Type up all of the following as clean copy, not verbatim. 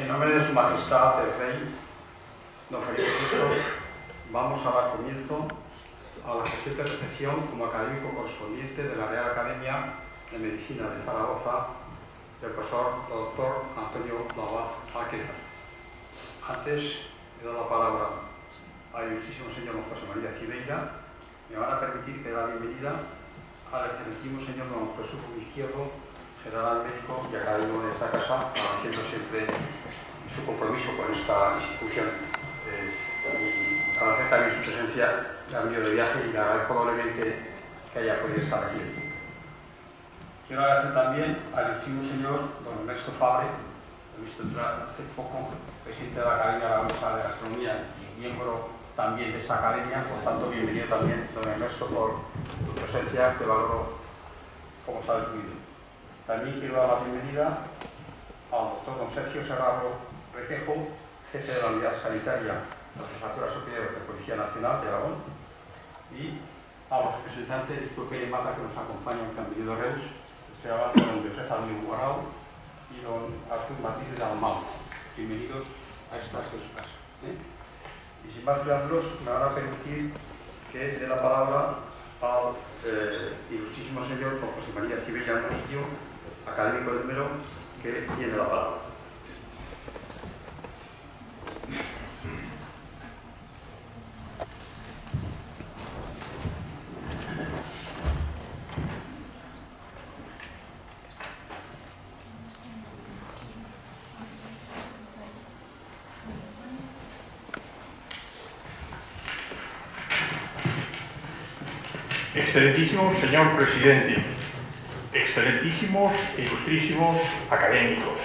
En nombre de Su Majestad el Rey, don Felipe VI, vamos a dar comienzo a la presente recepción como académico correspondiente de la Real Academia de Medicina de Zaragoza del profesor doctor Antonio Labat Alquézar. Antes de dar la palabra al ilustrísimo señor don José María Cibeira, me van a permitir que dé la bienvenida al excelentísimo señor don Jesús Izquierdo, general médico y académico de esta casa, agradeciendo siempre su compromiso con esta institución y agradecer también su presencia. Ha venido de viaje y le agradezco doblemente que haya podido estar aquí. Quiero agradecer también al ilustrísimo señor don Ernesto Fabre, he visto entrar hace poco, presidente de la Academia Aragonesa de Gastronomía y miembro también de esta academia. Por tanto, bienvenido también, don Ernesto, por tu presencia, que valoro como sabes muy bien. También quiero dar la bienvenida al doctor don Sergio Serrano Requejo, jefe de la Unidad Sanitaria de la Jefatura Superior de Policía Nacional de Aragón, y a los representantes de Estupe y Mata que nos acompañan, que han venido de Reus. Estoy hablando con don José Almín Guarao y don Artur Martínez de Almao. Bienvenidos a esta su casa. Y sin más preámbulos, me van a permitir que dé la palabra al ilustrísimo señor don José María Cibeira Morillo, académico del número, que tiene la palabra. Excelentísimo señor presidente, excelentísimos e ilustrísimos académicos,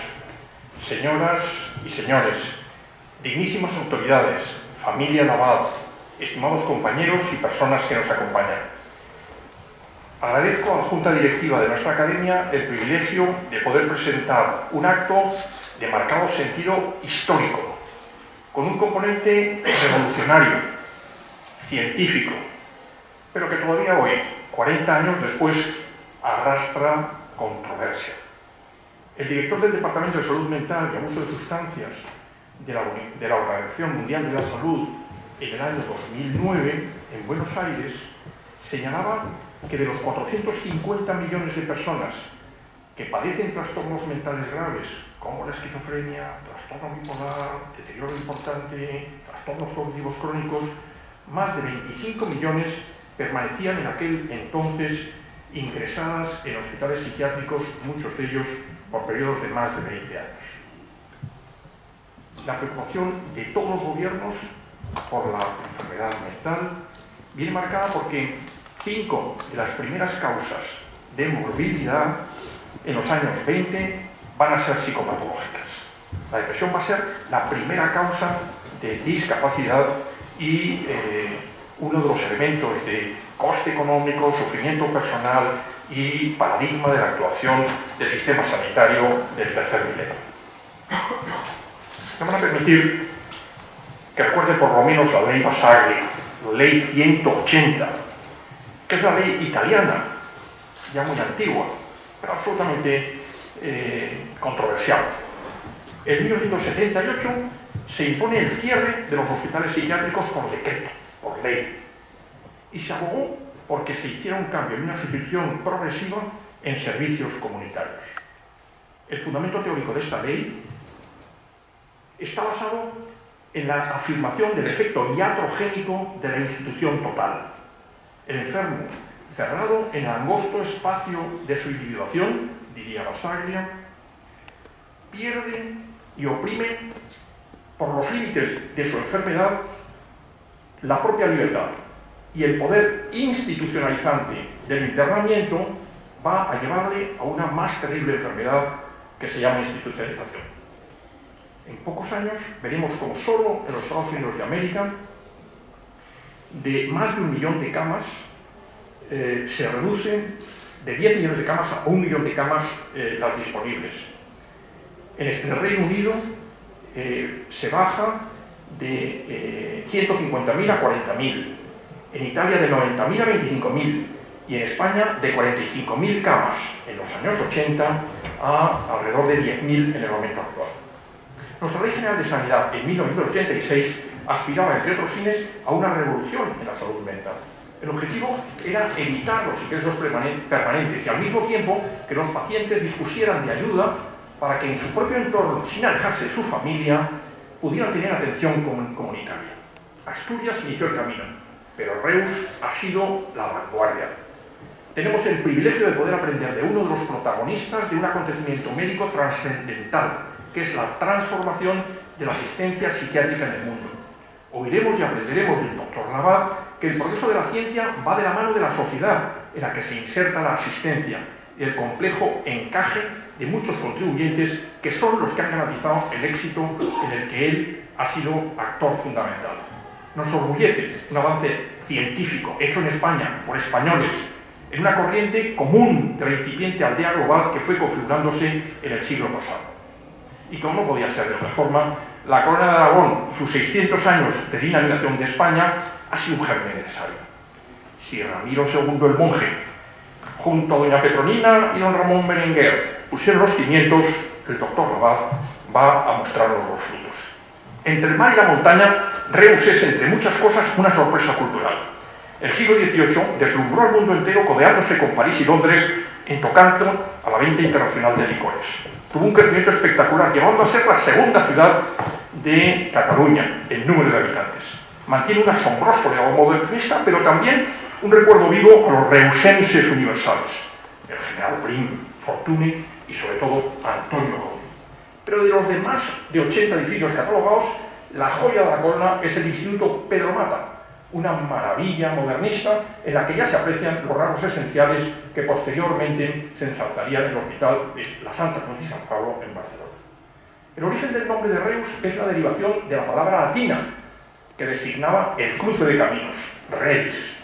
señoras y señores, dignísimas autoridades, familia naval, estimados compañeros y personas que nos acompañan. Agradezco a la Junta Directiva de nuestra Academia el privilegio de poder presentar un acto de marcado sentido histórico, con un componente revolucionario, científico, pero que todavía hoy, 40 años después, arrastra controversia. El director del Departamento de Salud Mental y Abuso de Sustancias de la Organización Mundial de la Salud en el año 2009, en Buenos Aires, señalaba que de los 450 millones de personas que padecen trastornos mentales graves, como la esquizofrenia, trastorno bipolar, deterioro importante, trastornos cognitivos crónicos, más de 25 millones permanecían en aquel entonces ingresadas en hospitales psiquiátricos, muchos de ellos por periodos de más de 20 años. La preocupación de todos los gobiernos por la enfermedad mental viene marcada porque 5 de las primeras causas de morbilidad en los años 20 van a ser psicopatológicas. La depresión va a ser la primera causa de discapacidad y uno de los elementos de coste económico, sufrimiento personal y paradigma de la actuación del sistema sanitario del tercer milenio. Me van a permitir que recuerde por lo menos la ley Basaglia, la ley 180, que es la ley italiana, ya muy antigua, pero absolutamente controversial. En 1978 se impone el cierre de los hospitales psiquiátricos por decreto, por ley, y se abogó porque se hiciera un cambio y una sustitución progresiva en servicios comunitarios. El fundamento teórico de esta ley está basado en la afirmación del efecto iatrogénico de la institución total. El enfermo, cerrado en el angosto espacio de su individuación, diría Basaglia, pierde y oprime por los límites de su enfermedad la propia libertad, y el poder institucionalizante del internamiento va a llevarle a una más terrible enfermedad que se llama institucionalización. En pocos años veremos como solo en los Estados Unidos de América, de más de 1 millón de camas, se reducen de 10 millones de camas a 1 millón de camas las disponibles. En el Reino Unido se baja de 150.000 a 40.000, en Italia de 90.000 a 25.000 y en España de 45.000 camas en los años 80 a alrededor de 10.000 en el momento actual. Nuestra Ley General de Sanidad, en 1986, aspiraba, entre otros fines, a una revolución en la salud mental. El objetivo era evitar los ingresos permanentes y, al mismo tiempo, que los pacientes dispusieran de ayuda para que en su propio entorno, sin alejarse de su familia, pudieran tener atención comunitaria. Asturias inició el camino, pero Reus ha sido la vanguardia. Tenemos el privilegio de poder aprender de uno de los protagonistas de un acontecimiento médico trascendental, que es la transformación de la asistencia psiquiátrica en el mundo. Oiremos y aprenderemos del Dr. Labat que el progreso de la ciencia va de la mano de la sociedad en la que se inserta la asistencia y el complejo encaje de muchos contribuyentes que son los que han garantizado el éxito en el que él ha sido actor fundamental. Nos orgullece un avance científico hecho en España por españoles en una corriente común de la incipiente aldea global que fue configurándose en el siglo pasado. Y como no podía ser de otra forma, la Corona de Aragón y sus 600 años de dinamización de España ha sido un germen necesario. Si Ramiro II el monje, junto a doña Petronina y don Ramón Berenguer, pusieron los cimientos, el doctor Labat va a mostrarnos los frutos. Entre el mar y la montaña, Reus es, entre muchas cosas, una sorpresa cultural. El siglo XVIII deslumbró al mundo entero codeándose con París y Londres en tocante a la venta internacional de licores. Tuvo un crecimiento espectacular, llegando a ser la segunda ciudad de Cataluña en número de habitantes. Mantiene un asombroso legado modernista, pero también un recuerdo vivo a los reusenses universales, el general Prim, Fortuny y sobre todo Antonio Gaudí. Pero de los demás de 80 edificios catalogados, la joya de la corona es el Instituto Pedro Mata, una maravilla modernista en la que ya se aprecian los rasgos esenciales que posteriormente se ensalzarían en el Hospital de la Santa Cruz de San Pablo en Barcelona. El origen del nombre de Reus es la derivación de la palabra latina que designaba el cruce de caminos, redis,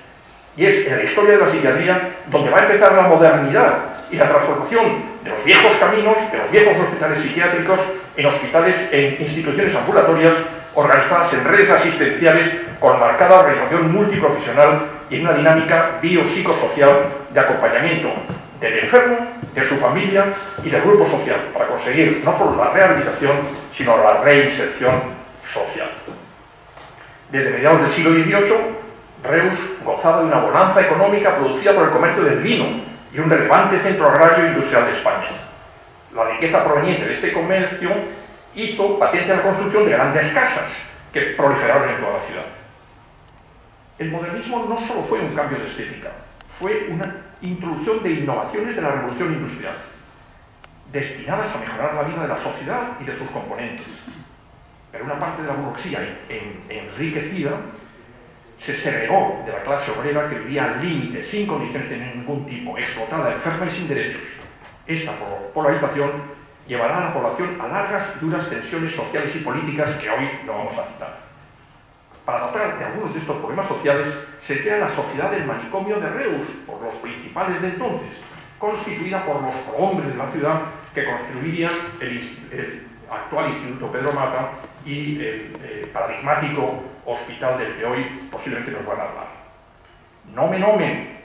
y es en la historia de la psiquiatría donde va a empezar la modernidad y la transformación de los viejos caminos, de los viejos hospitales psiquiátricos, en hospitales, en instituciones ambulatorias organizadas en redes asistenciales con marcada organización multiprofesional y en una dinámica biopsicosocial de acompañamiento del enfermo, de su familia y del grupo social, para conseguir no solo la rehabilitación, sino la reinserción social. Desde mediados del siglo XVIII, Reus gozaba de una bonanza económica producida por el comercio del vino y un relevante centro agrario e industrial de España. La riqueza proveniente de este comercio hizo patente la construcción de grandes casas que proliferaron en toda la ciudad. El modernismo no solo fue un cambio de estética, fue una introducción de innovaciones de la revolución industrial, destinadas a mejorar la vida de la sociedad y de sus componentes. Pero una parte de la burguesía enriquecida se segregó de la clase obrera que vivía al límite, sin condiciones de ningún tipo, explotada, enferma y sin derechos. Esta polarización llevará a la población a largas y duras tensiones sociales y políticas que hoy no vamos a citar. Para tratar de algunos de estos problemas sociales, se crea la Sociedad del Manicomio de Reus, por los principales de entonces, constituida por los prohombres de la ciudad que construirían el actual Instituto Pedro Mata y el paradigmático hospital del que hoy posiblemente nos van a hablar. Nomen omen,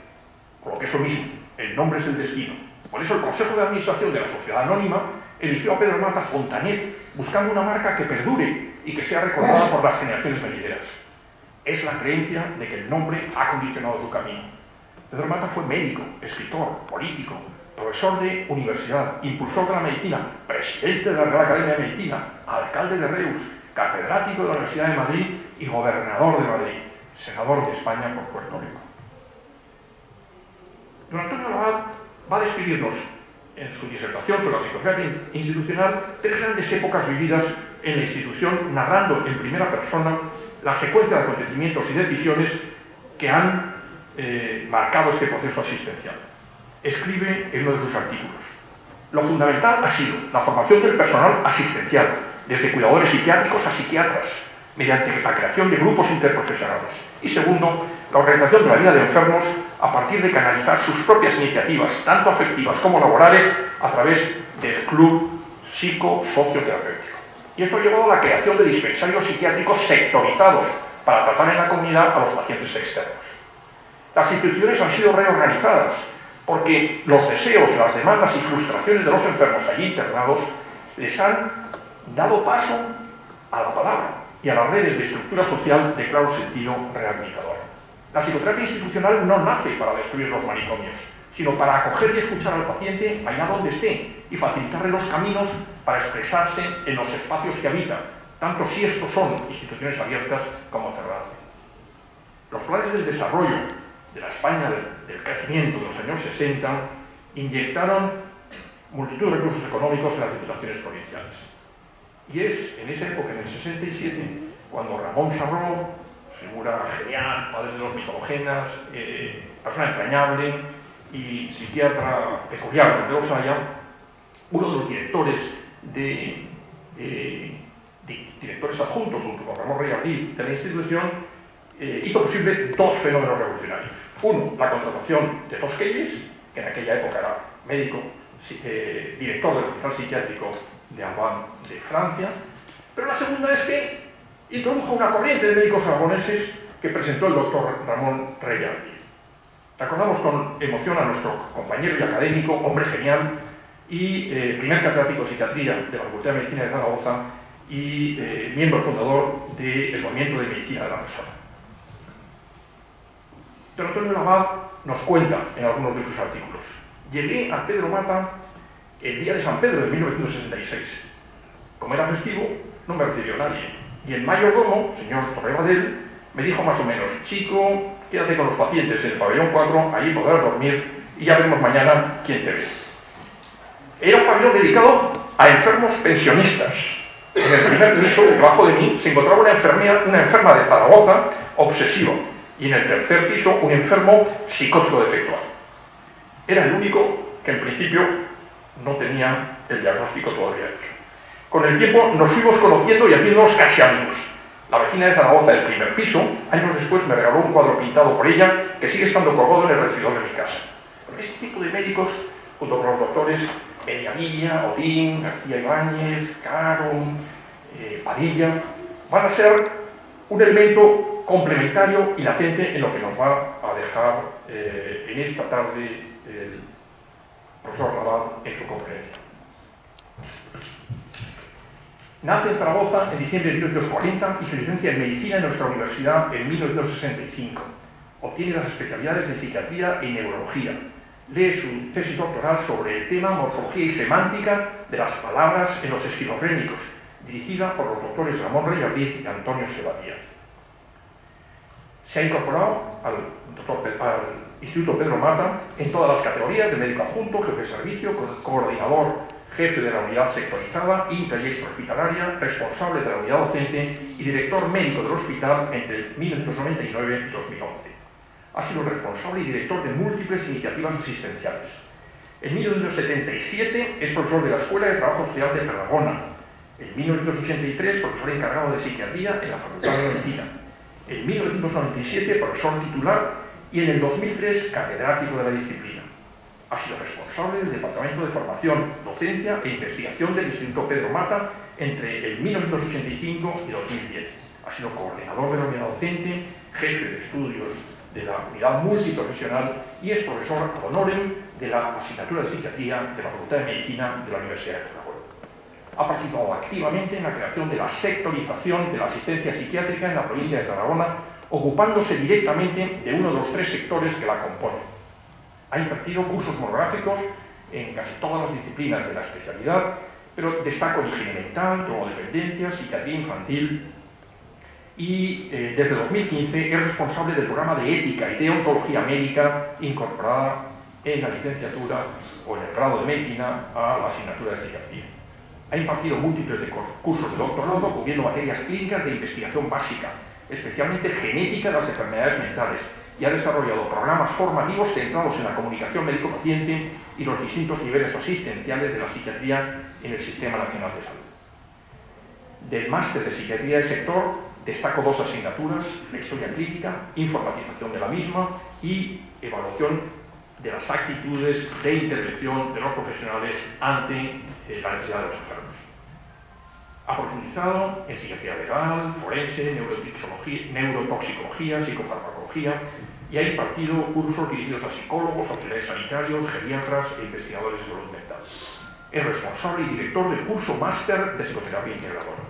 con lo que es lo mismo, el nombre es el destino. Por eso el Consejo de Administración de la Sociedad Anónima eligió a Pedro Mata Fontanet, buscando una marca que perdure y que sea recordada por las generaciones venideras. Es la creencia de que el nombre ha condicionado su camino. Pedro Mata fue médico, escritor, político, profesor de universidad, impulsor de la medicina, presidente de la Real Academia de Medicina, alcalde de Reus, catedrático de la Universidad de Madrid y gobernador de Madrid, senador de España por Puerto Rico. Don Antonio Labat va a describirnos en su disertación sobre la psicología institucional 3 grandes épocas vividas en la institución, narrando en primera persona la secuencia de acontecimientos y decisiones que han marcado este proceso asistencial. Escribe en uno de sus artículos: lo fundamental ha sido la formación del personal asistencial, desde cuidadores psiquiátricos a psiquiatras, mediante la creación de grupos interprofesionales. Y segundo, la organización de la vida de enfermos a partir de canalizar sus propias iniciativas, tanto afectivas como laborales, a través del club psico-socioterapéutico. Y esto ha llevado a la creación de dispensarios psiquiátricos sectorizados para tratar en la comunidad a los pacientes externos. Las instituciones han sido reorganizadas porque los deseos, las demandas y frustraciones de los enfermos allí internados les han dado paso a la palabra y a las redes de estructura social de claro sentido rehabilitador. La psicoterapia institucional no nace para destruir los manicomios, sino para acoger y escuchar al paciente allá donde esté y facilitarle los caminos para expresarse en los espacios que habita, tanto si estos son instituciones abiertas como cerradas. Los planes del desarrollo de la España del crecimiento de los años 60 inyectaron multitud de recursos económicos en las diputaciones provinciales. Y es en esa época, en el 67, cuando Ramón Sarró, figura genial, padre de los mitológenas, persona entrañable y psiquiatra peculiar donde los haya, uno de los directores directores adjuntos junto con Ramón Reyardí de la institución, hizo posible dos fenómenos revolucionarios. Uno, la contratación de Tosquelles, que en aquella época era médico, director del Hospital Psiquiátrico de Albán de Francia, pero la segunda es que introdujo una corriente de médicos aragoneses que presentó el doctor Ramón Reyardí. Recordamos con emoción a nuestro compañero y académico, hombre genial, y primer catedrático de psiquiatría de la Facultad de Medicina de Zaragoza y miembro fundador del Movimiento de Medicina de la Persona. Don Antonio Labat nos cuenta en algunos de sus artículos: llegué a Pedro Mata el día de San Pedro de 1966. Como era festivo, no me recibió nadie. Y el mayordomo, señor Torrebadell, me dijo más o menos: chico, quédate con los pacientes en el pabellón 4, allí podrás dormir y ya veremos mañana quién te ve. Era un pabellón dedicado a enfermos pensionistas. En el primer piso, debajo de mí, se encontraba una enferma de Zaragoza obsesiva, y en el tercer piso un enfermo psicótico defectual. Era el único que en principio no tenía el diagnóstico todavía hecho. Con el tiempo nos fuimos conociendo y haciéndonos casi amigos. La vecina de Zaragoza del primer piso, años después, me regaló un cuadro pintado por ella que sigue estando colgado en el refrigerador de mi casa. Pero este tipo de médicos, junto con los doctores Mediavilla, Odín, García Ibáñez, Caro, Padilla, van a ser un elemento complementario y latente en lo que nos va a dejar en esta tarde el profesor Labat en su conferencia. Nace en Zaragoza en diciembre de 1940 y se licencia en Medicina en nuestra universidad en 1965. Obtiene las especialidades de Psiquiatría y Neurología. Lee su tesis doctoral sobre el tema Morfología y Semántica de las Palabras en los Esquizofrénicos, dirigida por los doctores Ramón Reyardí y Antonio Sebadíaz. Se ha incorporado al Instituto Pedro Mata en todas las categorías de médico adjunto, jefe de servicio, coordinador, jefe de la unidad sectorizada, intra y extrahospitalaria, responsable de la unidad docente y director médico del hospital entre 1999 y 2011. Ha sido responsable y director de múltiples iniciativas asistenciales. En 1977 es profesor de la Escuela de Trabajo Social de Tarragona. En 1983 profesor encargado de Psiquiatría en la Facultad de Medicina. En 1997 profesor titular y en el 2003 catedrático de la disciplina. Ha sido responsable del Departamento de Formación, Docencia e Investigación del Instituto Pedro Mata entre el 1985 y 2010. Ha sido coordinador de la unidad docente, jefe de estudios de la unidad multiprofesional y es profesor ad honorem de la asignatura de Psiquiatría de la Facultad de Medicina de la Universidad de Tarragona. Ha participado activamente en la creación de la sectorización de la asistencia psiquiátrica en la provincia de Tarragona, ocupándose directamente de uno de los tres sectores que la componen. Ha impartido cursos monográficos en casi todas las disciplinas de la especialidad, pero destaco en higiene mental, drogodependencia, psiquiatría infantil y desde 2015 es responsable del programa de ética y deontología médica incorporada en la licenciatura o en el grado de medicina a la asignatura de psiquiatría. Ha impartido múltiples cursos de doctorado cubriendo materias clínicas de investigación básica, especialmente genética de las enfermedades mentales, y ha desarrollado programas formativos centrados en la comunicación médico-paciente y los distintos niveles asistenciales de la psiquiatría en el Sistema Nacional de Salud. Del máster de Psiquiatría del sector destaco dos asignaturas: la historia clínica, informatización de la misma y evaluación de las actitudes de intervención de los profesionales ante la necesidad de los enfermos. Ha profundizado en psiquiatría legal, forense, neurotoxicología, psicofarmacología y ha impartido cursos dirigidos a psicólogos, auxiliares sanitarios, geriatras e investigadores de salud mental. Es responsable y director del curso máster de psicoterapia integradora,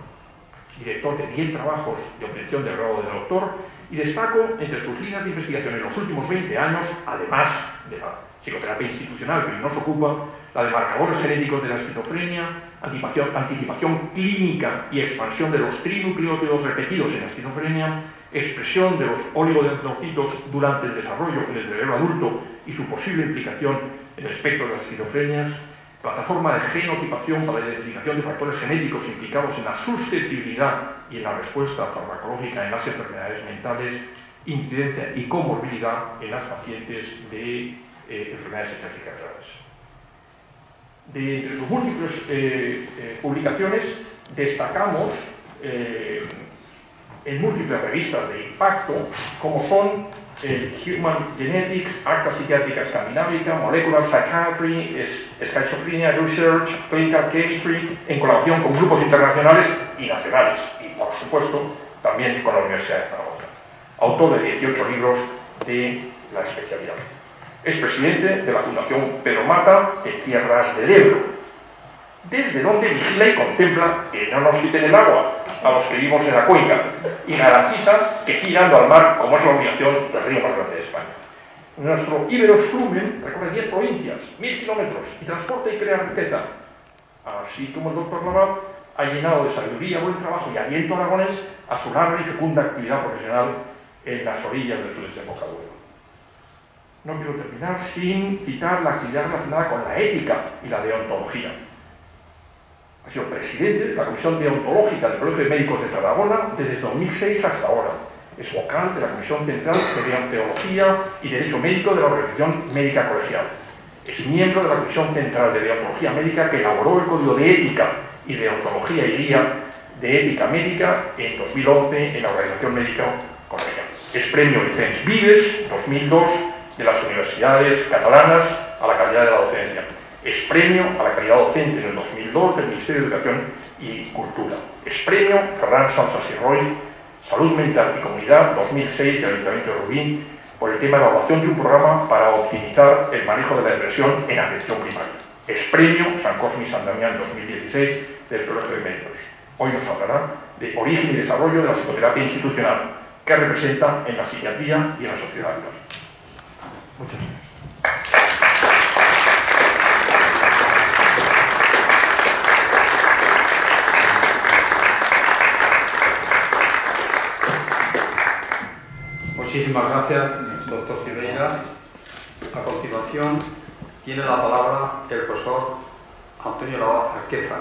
director de 10 trabajos de obtención del grado de doctor, y destaco entre sus líneas de investigación en los últimos 20 años, además de la psicoterapia institucional que hoy nos ocupa, la de marcadores genéticos de la esquizofrenia, anticipación clínica y expansión de los trinucleótidos repetidos en la esquizofrenia, expresión de los oligodendrocitos durante el desarrollo en el cerebro adulto y su posible implicación en el espectro de las esquizofrenias, plataforma de genotipación para la identificación de factores genéticos implicados en la susceptibilidad y en la respuesta farmacológica en las enfermedades mentales, incidencia y comorbilidad en las pacientes de enfermedades psiquiátricas graves. De entre sus múltiples publicaciones destacamos en múltiples revistas de impacto, como son Human Genetics, Acta Psiquiátrica Escandinávica, Molecular Psychiatry, Schizophrenia Research, Clinical Chemistry, en colaboración con grupos internacionales y nacionales, y por supuesto también con la Universidad de Zaragoza. Autor de 18 libros de la especialidad. Es presidente de la Fundación Pedro Mata de Tierras del Ebro, desde donde vigila y contempla que no nos quiten el agua a los que vivimos en la cuenca y garantiza que siga dando al mar, como es la obligación del río más grande de España. Nuestro Iberosflumen recorre 10 provincias, 1000 kilómetros, y transporta y crea riqueza. Así como el doctor Laval ha llenado de sabiduría, buen trabajo y aliento aragonés a su larga y fecunda actividad profesional en las orillas del sur de Desembocadura. No quiero terminar sin citar la actividad relacionada con la ética y la deontología. Ha sido presidente de la Comisión Deontológica del Colegio de Médicos de Tarragona desde 2006 hasta ahora. Es vocal de la Comisión Central de Deontología y Derecho Médico de la Organización Médica Colegial. Es miembro de la Comisión Central de Deontología Médica que elaboró el Código de Ética y Deontología y Guía de Ética Médica en 2011 en la Organización Médica Colegial. Es premio Vicens Vives 2002 de las universidades catalanas a la calidad de la docencia. Es premio a la calidad docente en el 2002 del Ministerio de Educación y Cultura. Es premio Ferran Sanz y Roy, Salud Mental y Comunidad 2006 del Ayuntamiento de Rubín por el tema de evaluación de un programa para optimizar el manejo de la depresión en atención primaria. Es premio San Cosme y San Damián 2016 del Colegio de Médicos. Hoy nos hablará de origen y desarrollo de la psicoterapia institucional que representa en la psiquiatría y en la sociedad actual. Muchas gracias. Muchísimas gracias, doctor Silveira. A continuación, tiene la palabra el profesor Antonio Laval Arqueza.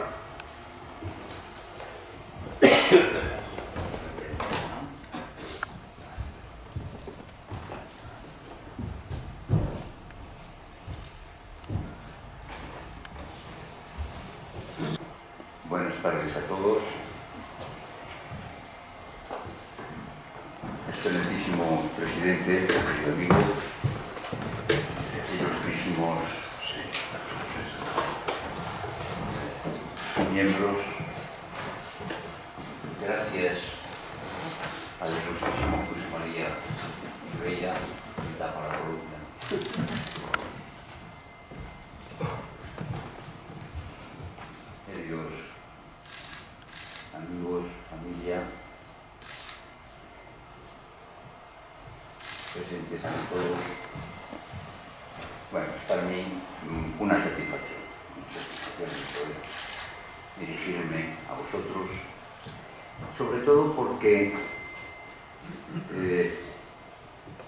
Buenas tardes a todos. Excelentísimo presidente, querido amigo, ilustrísimos miembros, gracias al ilustrísimo José María Silveira, que da para la columna. Queridos amigos, familia, presentes a todos. Bueno, es para mí una satisfacción poder dirigirme a vosotros, sobre todo porque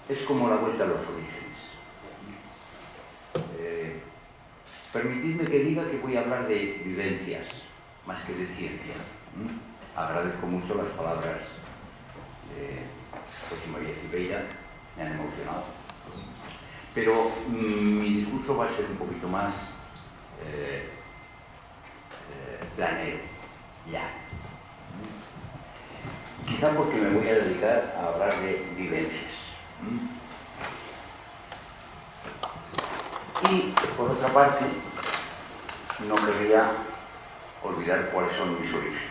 es como la vuelta a los orígenes. Permitidme que diga que voy a hablar de vivencias más que de ciencia. Agradezco mucho las palabras de José María Silveira, me han emocionado, pero mi discurso va a ser un poquito más planero, ya. Quizá porque me voy a dedicar a hablar de vivencias. Y, por otra parte, no querría olvidar cuáles son mis orígenes.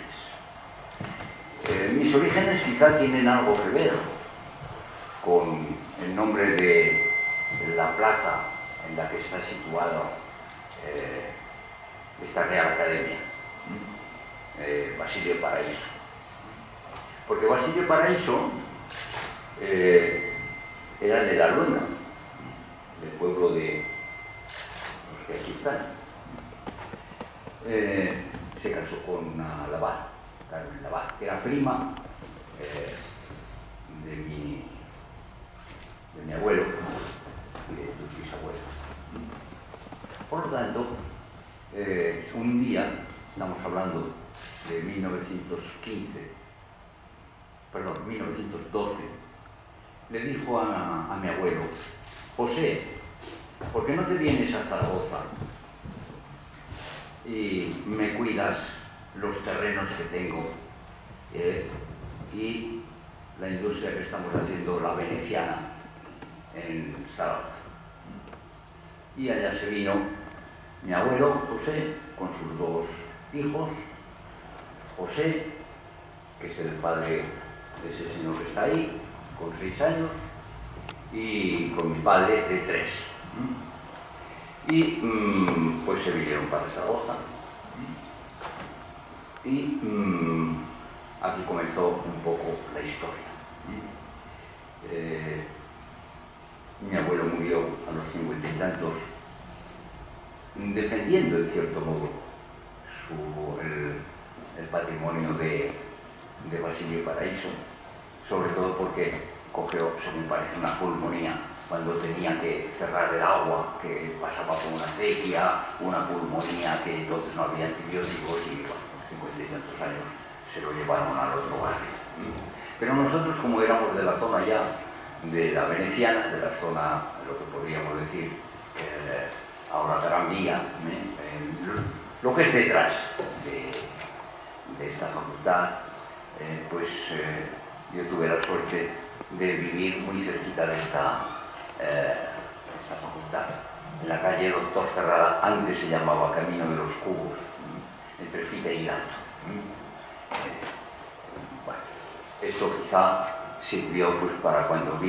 Mis orígenes quizá tienen algo que ver con el nombre de la plaza en la que está situado esta Real Academia, Basilio Paraíso. Porque Basilio Paraíso era de la Luena, del pueblo de los que aquí están. Se casó con una Labat, Carmen Labat, que era prima de mi abuelo y de tus bisabuelos. Por lo tanto, un día, estamos hablando de 1912, le dijo a mi abuelo: José, ¿por qué no te vienes a Zaragoza y me cuidas los terrenos que tengo y la industria que estamos haciendo, la veneciana, en Zaragoza? Y allá se vino mi abuelo José con sus dos hijos, José, que es el padre de ese señor que está ahí, con 6 años, y con mi padre de 3. Y pues se vinieron para Zaragoza. Y aquí comenzó un poco la historia. Mi abuelo murió a los 50 y tantos, defendiendo en cierto modo el patrimonio de Basilio Paraíso, sobre todo porque cogió, según parece, una pulmonía cuando tenía que cerrar el agua, que pasaba por una sequía, una pulmonía que entonces no había antibióticos y bueno, 50 y tantos años se lo llevaron al otro barrio. Pero nosotros, como éramos de la zona ya de la veneciana, de la zona, lo que podríamos decir, ahora Gran Vía, lo que es detrás de esta facultad, pues yo tuve la suerte de vivir muy cerquita de esta facultad, en la calle Doctor Cerrada, antes se llamaba Camino de los Cubos, entre Fita y Gato. Bueno, esto quizá sirvió pues para cuando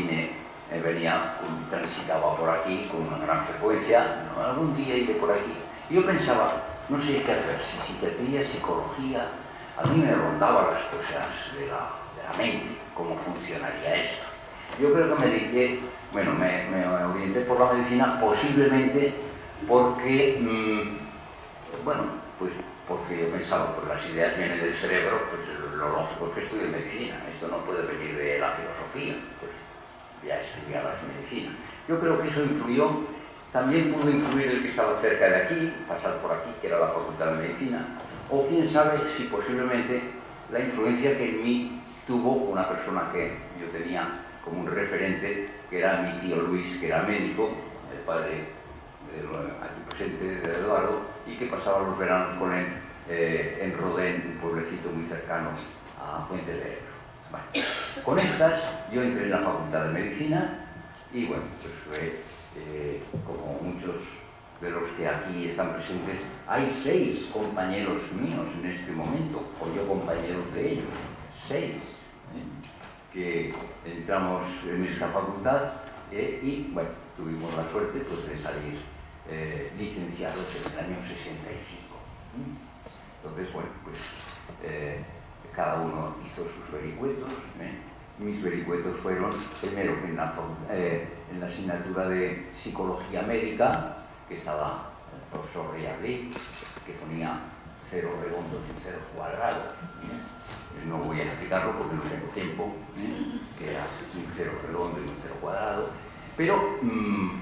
transitaba por aquí con una gran frecuencia, ¿no? Algún día iré por aquí. Yo pensaba, no sé qué hacer, si psiquiatría, psicología, a mí me rondaban las cosas de la mente, cómo funcionaría esto. Yo creo que me dediqué, bueno, me orienté por la medicina posiblemente porque, bueno, pues porque yo pensaba, pues las ideas vienen del cerebro, pues lo lógico es que estudie medicina, esto no puede venir de la filosofía, pues ya estudiabas medicina. Yo creo que eso influyó, también pudo influir el que estaba cerca de aquí, pasar por aquí, que era la Facultad de Medicina, o quién sabe si posiblemente la influencia que en mí tuvo una persona que yo tenía como un referente, que era mi tío Luis, que era médico, el padre aquí presente de Eduardo, y que pasaba los veranos con él en Rodén, un pueblecito muy cercano a Fuente de Ebro. Bueno, con estas yo entré en la Facultad de Medicina y bueno, pues fue como muchos de los que aquí están presentes, hay 6 compañeros míos en este momento, o yo compañeros de ellos, 6, que entramos en esta facultad y bueno, tuvimos la suerte pues, de salir licenciados en el año 65. Entonces, bueno, pues cada uno hizo sus vericuetos. Mis vericuetos fueron, primero, en la asignatura de Psicología Médica, que estaba el profesor Riardí, que ponía 0 redondos y 0 cuadrados. No voy a explicarlo porque no tengo tiempo, que era un 0 redondo y un 0 cuadrado. Pero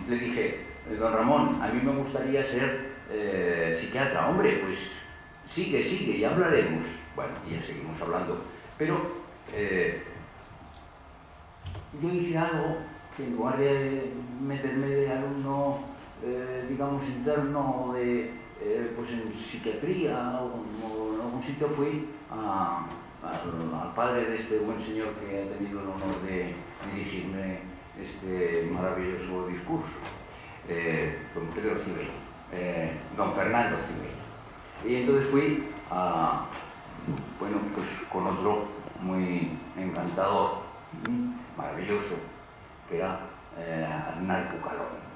le dije, don Ramón, a mí me gustaría ser psiquiatra. Hombre, pues sigue, ya hablaremos. Bueno, y ya seguimos hablando. Pero yo hice algo que en lugar de meterme de alumno, digamos, interno pues en psiquiatría o en algún sitio, fui al padre de este buen señor que ha tenido el honor de dirigirme este maravilloso discurso, don Pedro Cibello, don Fernando Cibello. Y entonces fui bueno, pues con otro muy encantador, maravilloso, que era Aznar Pucalón.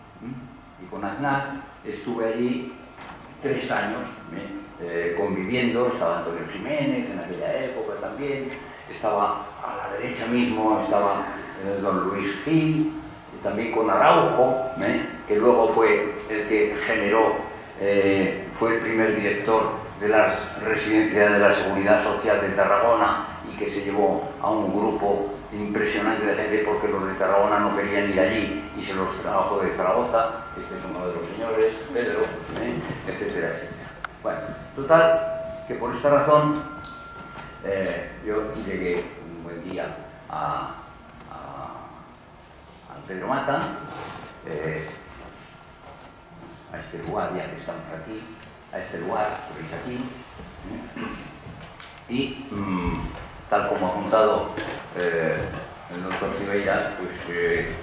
Y con Aznar estuve allí 3 años conviviendo. Estaba Antonio Jiménez en aquella época también, estaba a la derecha mismo, estaba don Luis Gil, también con Araujo, que luego fue el que generó, fue el primer director de la Residencia de la Seguridad Social de Tarragona, y que se llevó a un grupo impresionante de gente porque los de Tarragona no querían ir allí y se los trajo de Zaragoza. Este es uno de los señores, Pedro, etcétera, etcétera. Bueno, total, que por esta razón yo llegué un buen día al Pedro Mata, a este lugar, ya que estamos aquí, a este lugar que veis aquí, y tal como ha contado el doctor Cibeira, pues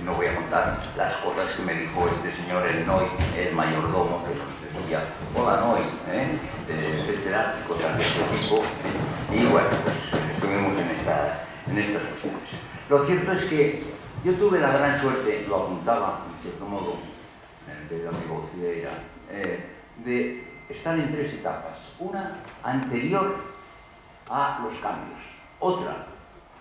no voy a contar las cosas que me dijo este señor, el Noy, el mayordomo, que nos decía, hola Noy, etcétera, y cosas de este tipo, y bueno, pues estuvimos en estas cuestiones. Lo cierto es que yo tuve la gran suerte, lo apuntaba en cierto modo el amigo Cibeira, de estar en 3 etapas. Una anterior a los cambios, otra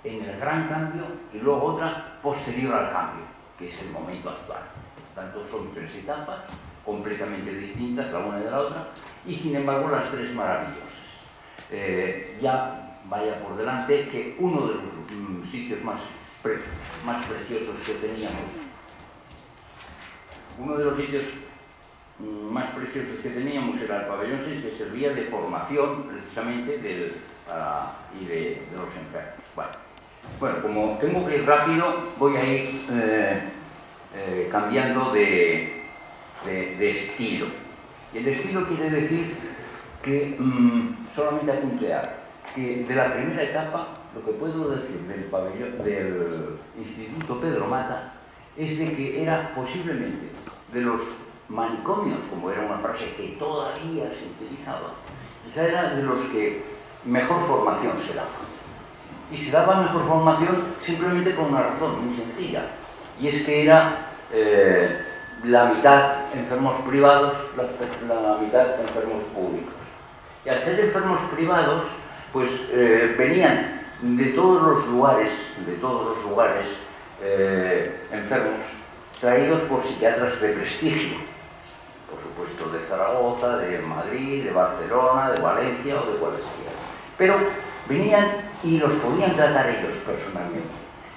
en el gran cambio y luego otra posterior al cambio, que es el momento actual. Por tanto, son 3 etapas completamente distintas la una de la otra, y sin embargo las 3 maravillosas. Ya vaya por delante que uno de los sitios más preciosos que teníamos, era el pabellón 6, que servía de formación precisamente de los enfermos. Bueno, como tengo que ir rápido, voy a ir cambiando de estilo. Y el estilo quiere decir que solamente apuntear que de la primera etapa, lo que puedo decir del Instituto Pedro Mata es de que era posiblemente de los manicomios, como era una frase que todavía se utilizaba, quizá era de los que mejor formación se daba. Y se daba mejor formación simplemente por una razón muy sencilla, y es que era la mitad enfermos privados, la mitad enfermos públicos. Y al ser enfermos privados, pues venían de todos los lugares enfermos, traídos por psiquiatras de prestigio, por supuesto de Zaragoza, de Madrid, de Barcelona, de Valencia o de cualesquiera. Pero venían y los podían tratar ellos personalmente.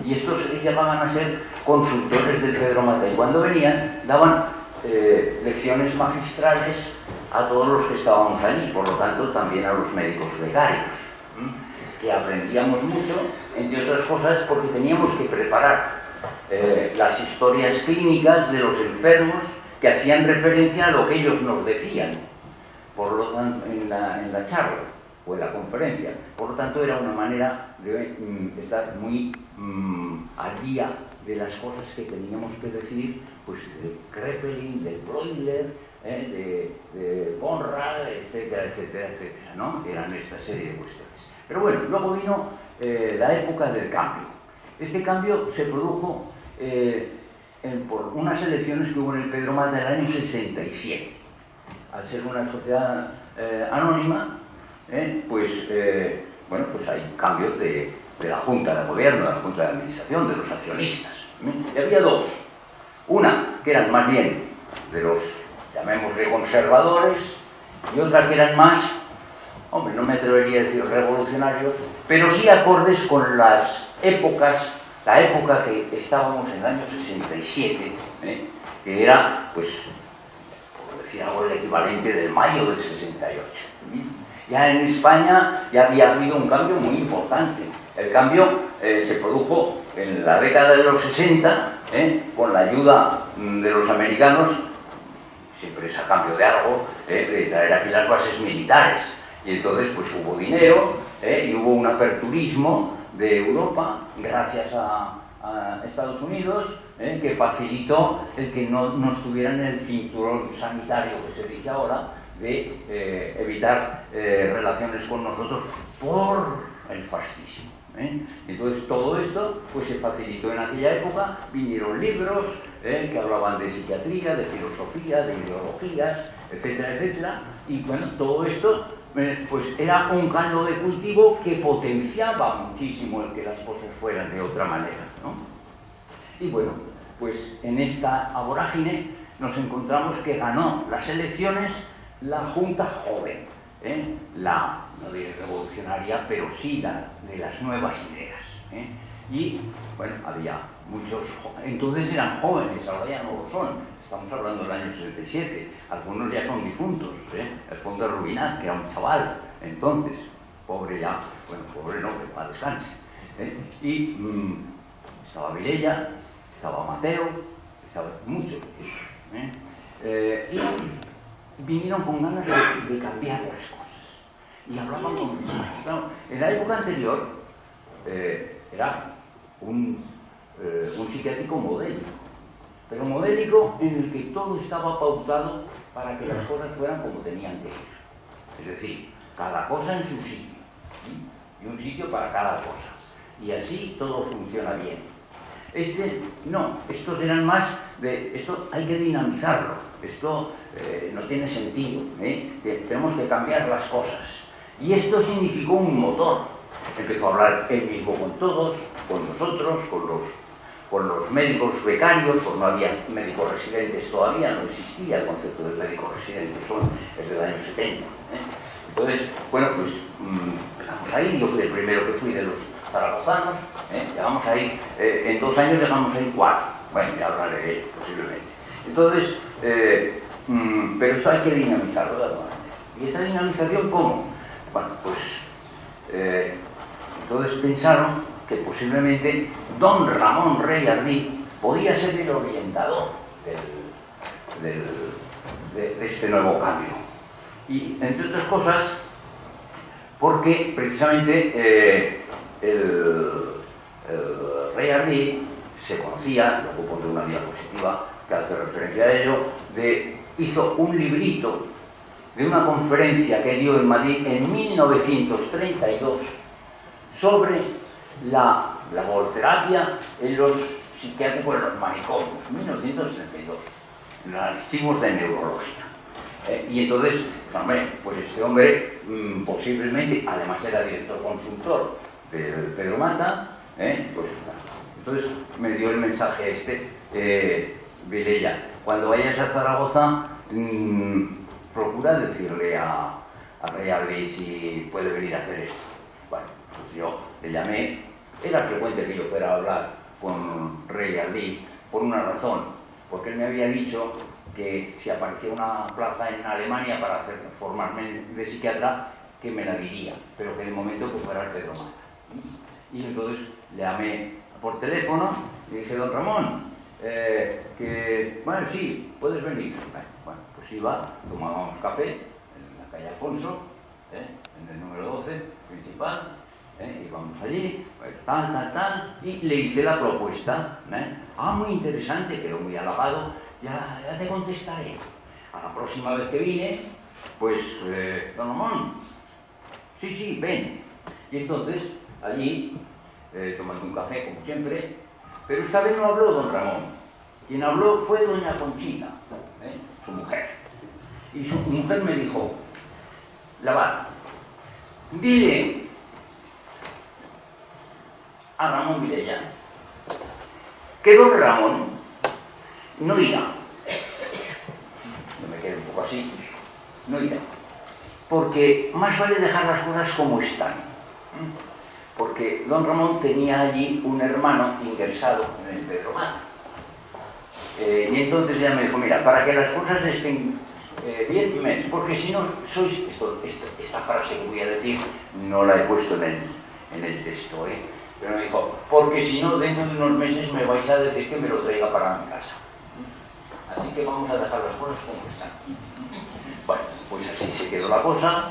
Y estos llegaban a ser consultores del Pedro Mata, y cuando venían daban lecciones magistrales a todos los que estábamos allí, por lo tanto también a los médicos becarios, que aprendíamos mucho, entre otras cosas, porque teníamos que preparar las historias clínicas de los enfermos que hacían referencia a lo que ellos nos decían, por lo tanto, en la charla o en la conferencia. Por lo tanto, era una manera de estar muy al día de las cosas que teníamos que decir, pues de Kraepelin, del Broiler, de Conrad, etcétera, etcétera, etcétera, ¿no? Eran esta serie de cuestiones. Pero bueno, luego vino la época del cambio. Este cambio se produjo por unas elecciones que hubo en el Pedro Mata en el año 67. Al ser una sociedad anónima, pues hay cambios de la Junta de Gobierno, de la Junta de Administración, de los accionistas. Y había 2. Una, que eran más bien de los, llamémosle, conservadores, y otra que eran más, hombre, no me atrevería a decir revolucionarios, pero sí acordes con las épocas, la época que estábamos en el año 67, que era, pues, por decir algo, el equivalente del mayo del 68. Ya en España ya había habido un cambio muy importante. El cambio se produjo en la década de los 60, con la ayuda de los americanos, siempre es a cambio de algo, de traer aquí las bases militares. Y entonces pues hubo dinero y hubo un aperturismo de Europa, gracias a Estados Unidos, que facilitó el que no estuvieran en el cinturón sanitario que se dice ahora, de evitar relaciones con nosotros por el fascismo. Entonces todo esto pues se facilitó en aquella época, vinieron libros, que hablaban de psiquiatría, de filosofía, de ideologías, etcétera, etcétera, y bueno, todo esto pues era un caldo de cultivo que potenciaba muchísimo el que las cosas fueran de otra manera, ¿no? Y bueno, pues en esta vorágine nos encontramos que ganó las elecciones la Junta Joven, la, no diré revolucionaria, pero sí la de las nuevas ideas, y bueno, había muchos, entonces eran jóvenes, ahora ya no lo son. Estamos hablando del año 67, algunos ya son difuntos, Alfonso Rubinat, que era un chaval, entonces, pobre ya, bueno, pobre no, que para descanse. Y estaba Vilella, estaba Mateo, estaba muchos, y vinieron con ganas de cambiar las cosas. Y hablaban con... Claro, en la época anterior era un psiquiátrico modélico, pero modélico en el que todo estaba pautado para que las cosas fueran como tenían que ir. Es decir, cada cosa en su sitio, y un sitio para cada cosa. Y así todo funciona bien. No, estos eran más de, esto hay que dinamizarlo, esto no tiene sentido, tenemos que cambiar las cosas. Y esto significó un motor. Empezó a hablar él mismo con todos, con nosotros, con los médicos becarios, pues no había médicos residentes todavía, no existía el concepto de médicos residentes, es del año 70. Entonces, bueno, pues empezamos ahí, yo fui el primero que fui de los zaragozanos, llegamos ahí, en 2 años llegamos ahí 4, bueno, ya hablaré de ello posiblemente. Entonces, pero esto hay que dinamizarlo de alguna manera. ¿Y esa dinamización cómo? Bueno, pues, entonces pensaron que posiblemente don Ramón Rey Ardí podía ser el orientador de este nuevo cambio. Y entre otras cosas, porque precisamente el Rey Ardí se conocía, luego pondré una diapositiva que hace referencia a ello, hizo un librito de una conferencia que dio en Madrid en 1932 sobre la laborterapia en los psiquiátricos, en los manicomios, 1962, en los archivos de neurología. Y entonces, hombre, pues este hombre posiblemente, además era director consultor de Pedro Mata, pues entonces me dio el mensaje Vilella, cuando vayas a Zaragoza, procura decirle a Rey Ardí si puede venir a hacer esto. Bueno, pues yo le llamé, era frecuente que yo fuera a hablar con Rey Ardí por una razón, porque él me había dicho que si aparecía una plaza en Alemania para formarme de psiquiatra, que me la diría, pero que de momento que fuera el Pedro Mata. Y entonces le llamé por teléfono y dije, don Ramón, que, bueno, sí, puedes venir. Bueno, pues iba, tomábamos café en la calle Alfonso, en el número 12, principal, íbamos allí, pues, tal, y le hice la propuesta. Muy interesante, quedó muy halagado, ya te contestaré. A la próxima vez que vine, pues, don Ramón, sí, ven. Y entonces, allí, tomando un café, como siempre, pero esta vez no habló don Ramón. Quien habló fue doña Conchita, su mujer. Y su mujer me dijo, Labat, dile a Ramón Vilella que don Ramón no irá. Yo me quedé un poco así, no irá. Porque más vale dejar las cosas como están. Porque don Ramón tenía allí un hermano ingresado en el Pedro Mata. Y entonces ella me dijo, mira, para que las cosas estén bien, porque si no sois, esta frase que voy a decir no la he puesto en el texto, pero me dijo, porque si no dentro de unos meses me vais a decir que me lo traiga para mi casa. Así que vamos a dejar las cosas como están. Bueno, pues así se quedó la cosa,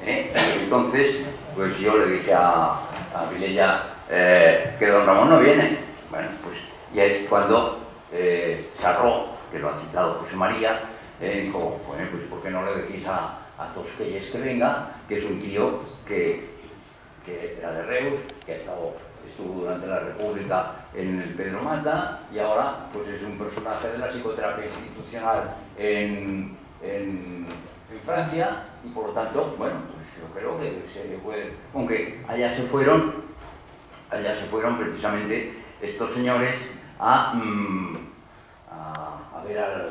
entonces pues yo le dije a Vilella que don Ramón no viene. Bueno, pues ya es cuando Sarró, que lo ha citado José María, dijo, bueno, pues ¿por qué no le decís a Tosquelles que venga, que es un tío que era de Reus, que estuvo durante la República en el Pedro Mata y ahora pues es un personaje de la psicoterapia institucional en Francia, y por lo tanto, bueno, pues yo creo que se le puede, aunque allá se fueron precisamente estos señores a ver a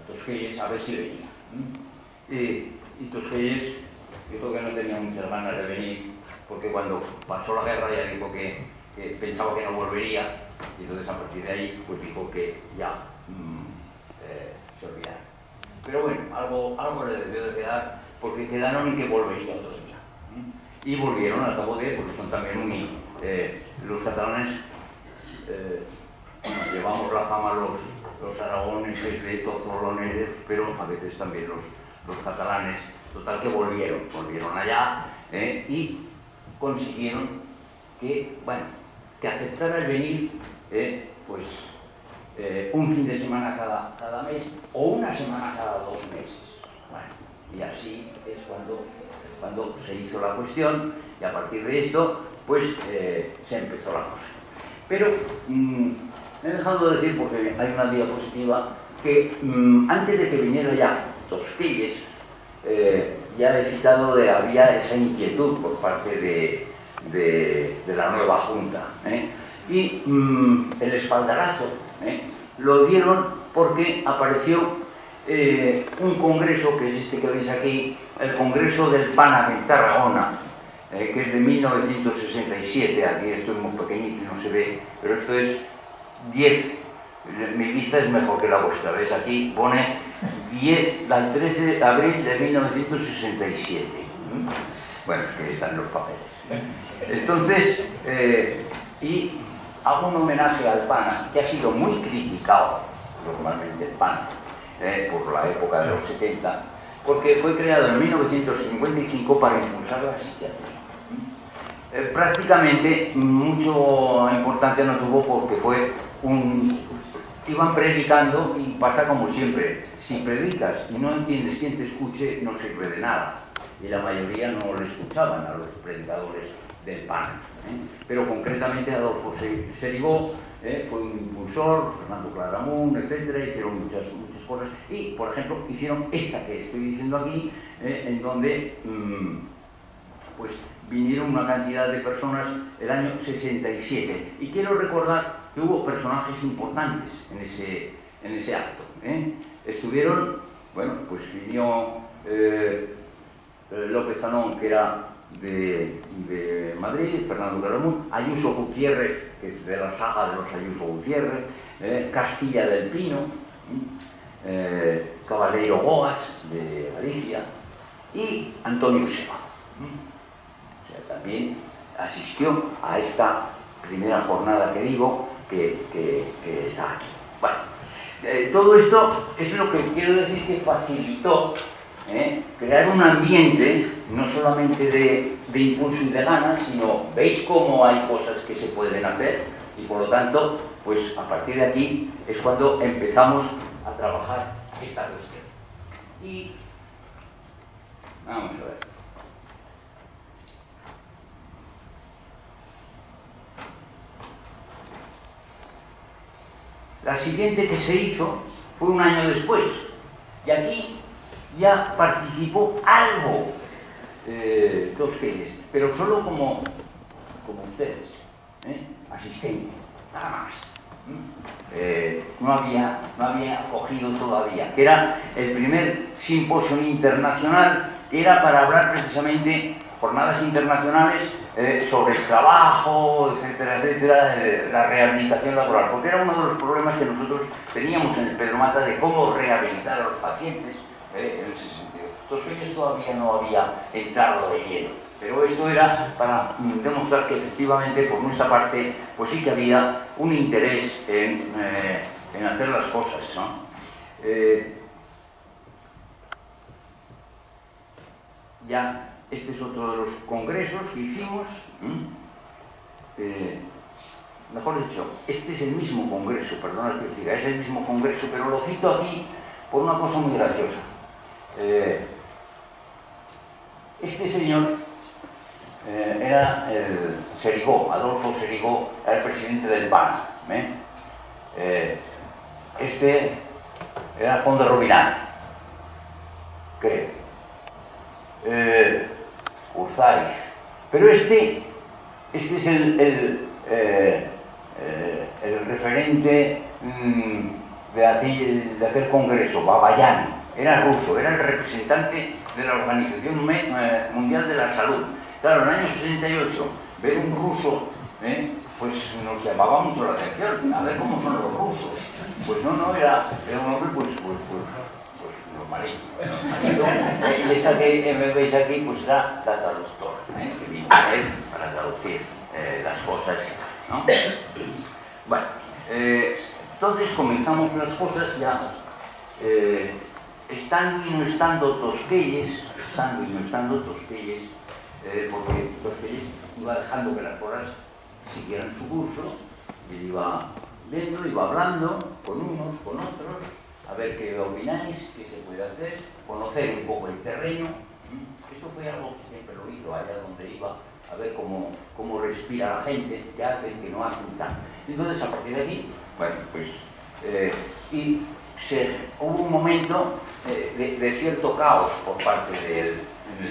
Tosquelles, a ver si venía. Y Tosquelles, yo creo que no tenía muchas ganas de venir, porque cuando pasó la guerra ya dijo que pensaba que no volvería, y entonces a partir de ahí pues dijo que ya se olvidara. Pero bueno, algo le debió de quedar, porque quedaron en que volvería otro día. Y volvieron al cabo de, porque son también muy... los catalanes llevamos la fama los aragoneses de tozoloneros, pero a veces también los catalanes, total que volvieron allá y consiguieron que, bueno, que aceptara el venir pues un fin de semana cada mes o una semana cada 2 meses. Bueno, y así es cuando se hizo la cuestión, y a partir de esto pues se empezó la cosa. Pero me he dejado de decir, porque hay una diapositiva, que antes de que viniera ya Tosquelles, ya he citado de había esa inquietud por parte de la nueva Junta. Y el espaldarazo lo dieron porque apareció un congreso, que es este que veis aquí, el Congreso del PANAC en Tarragona, que es de 1967, aquí estoy muy pequeñito y no se ve, pero esto es 10, mi vista es mejor que la vuestra, ¿ves? Aquí pone 10, el 13 de abril de 1967. Bueno, que están los papeles. Entonces, y hago un homenaje al PANAC, que ha sido muy criticado, normalmente el PANAC, por la época de los 70, porque fue creado en 1955 para impulsar la psiquiatría. Prácticamente mucha importancia no tuvo, porque fue iban predicando, y pasa como siempre, si predicas y no entiendes quién te escuche, no sirve de nada, y la mayoría no le escuchaban a los predicadores del PAN. Pero concretamente Adolfo Seribó fue un impulsor, Fernando Claramunt, etcétera, hicieron muchas cosas, y por ejemplo hicieron esta que estoy diciendo aquí, en donde pues vinieron una cantidad de personas el año 67, y quiero recordar que hubo personajes importantes en ese acto. Estuvieron, bueno, pues vino López Zanón, que era de Madrid, Fernando Claramunt, Ayuso Gutiérrez, que es de la saga de los Ayuso Gutiérrez, Castilla del Pino, Caballero Goas, de Galicia, y Antonio Seba. O sea, también asistió a esta primera jornada que digo, que está aquí. Bueno, todo esto es lo que quiero decir, que facilitó crear un ambiente no solamente de impulso y de ganas, sino veis cómo hay cosas que se pueden hacer, y por lo tanto, pues a partir de aquí es cuando empezamos a trabajar esta cuestión. Y vamos a ver. La siguiente que se hizo fue un año después, y aquí ya participó algo Tosquelles, pero solo como ustedes, asistente, nada más. No había cogido todavía, que era el primer simposio internacional, que era para hablar precisamente jornadas internacionales sobre el trabajo, etcétera, etcétera, la rehabilitación laboral, porque era uno de los problemas que nosotros teníamos en el Pedro Mata, de cómo rehabilitar a los pacientes en ese sentido. Tosquelles todavía no había entrado de lleno, pero esto era para demostrar que efectivamente por nuestra parte pues sí que había un interés en hacer las cosas, ¿no? Ya este es otro de los congresos que hicimos. Mejor dicho, este es el mismo congreso, perdonad que os diga, es el mismo congreso, pero lo cito aquí por una cosa muy graciosa. Este señor era el Serigó, Adolfo Serigó, era el presidente del PAN. Este era Font de Rovinat, creo. Urzáiz. Pero este es el referente de aquel congreso, Babayán. Era ruso, era el representante de la Organización Mundial de la Salud. Claro, en el año 68, ver un ruso, pues nos llamaba mucho la atención, a ver cómo son los rusos. Pues no, era un hombre pues normalito. Y esa que me veis aquí, pues era traductor, que vino a él para traducir las cosas, ¿no? Bueno, entonces comenzamos las cosas ya, estando y no estando Tosquelles, porque Tosquelles iba dejando que las cosas siguieran su curso, y iba viendo, iba hablando con unos, con otros, a ver qué opináis, qué se puede hacer, conocer un poco el terreno. Esto fue algo que siempre lo hizo allá donde iba, a ver cómo respira la gente, qué hacen, qué no hacen, tal. Entonces, a partir de aquí, bueno, pues, hubo un momento de cierto caos por parte del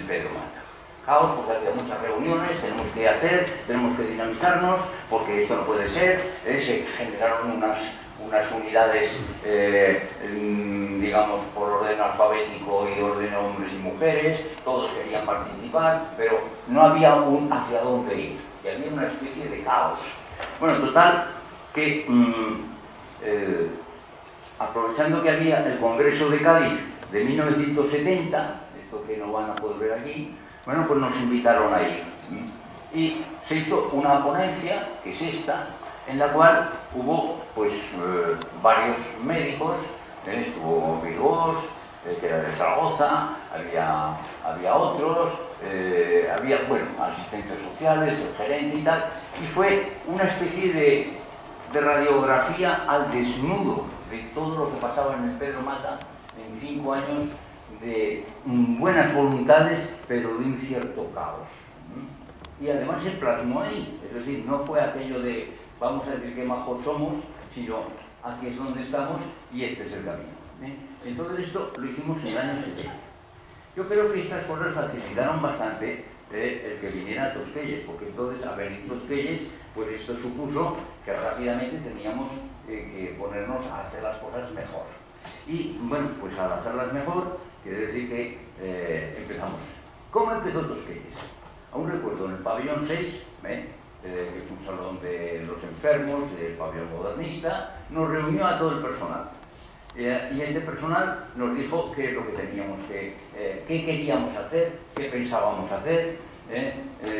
Pedro Mata. Caos porque había muchas reuniones, tenemos que hacer, tenemos que dinamizarnos, porque esto no puede ser, se generaron unas unidades, digamos, por orden alfabético y orden hombres y mujeres, todos querían participar, pero no había un hacia dónde ir, y había una especie de caos. Bueno, total, que aprovechando que había el Congreso de Cádiz de 1970, esto que no van a poder ver aquí, bueno, pues nos invitaron a ir. Y se hizo una ponencia, que es esta, en la cual hubo pues varios médicos, estuvo Virgós, que era de Zaragoza, había otros, había, bueno, asistentes sociales, el gerente y tal, y fue una especie de radiografía al desnudo de todo lo que pasaba en el Pedro Mata en 5 años de buenas voluntades, pero de un cierto caos. Y además se plasmó ahí, es decir, no fue aquello de vamos a decir qué majos somos, sino aquí es donde estamos y este es el camino. Entonces esto lo hicimos en el año 70. Yo creo que estas cosas facilitaron bastante el que viniera Tosquelles, porque entonces a venir Tosquelles, pues esto supuso que rápidamente teníamos que ponernos a hacer las cosas mejor. Y bueno, pues al hacerlas mejor, quiere decir que empezamos. ¿Cómo empezó Tosquelles? Aún recuerdo en el pabellón 6, que es un salón de los enfermos, del pabellón modernista, nos reunió a todo el personal. Y este personal nos dijo qué es lo que teníamos qué queríamos hacer, qué pensábamos hacer,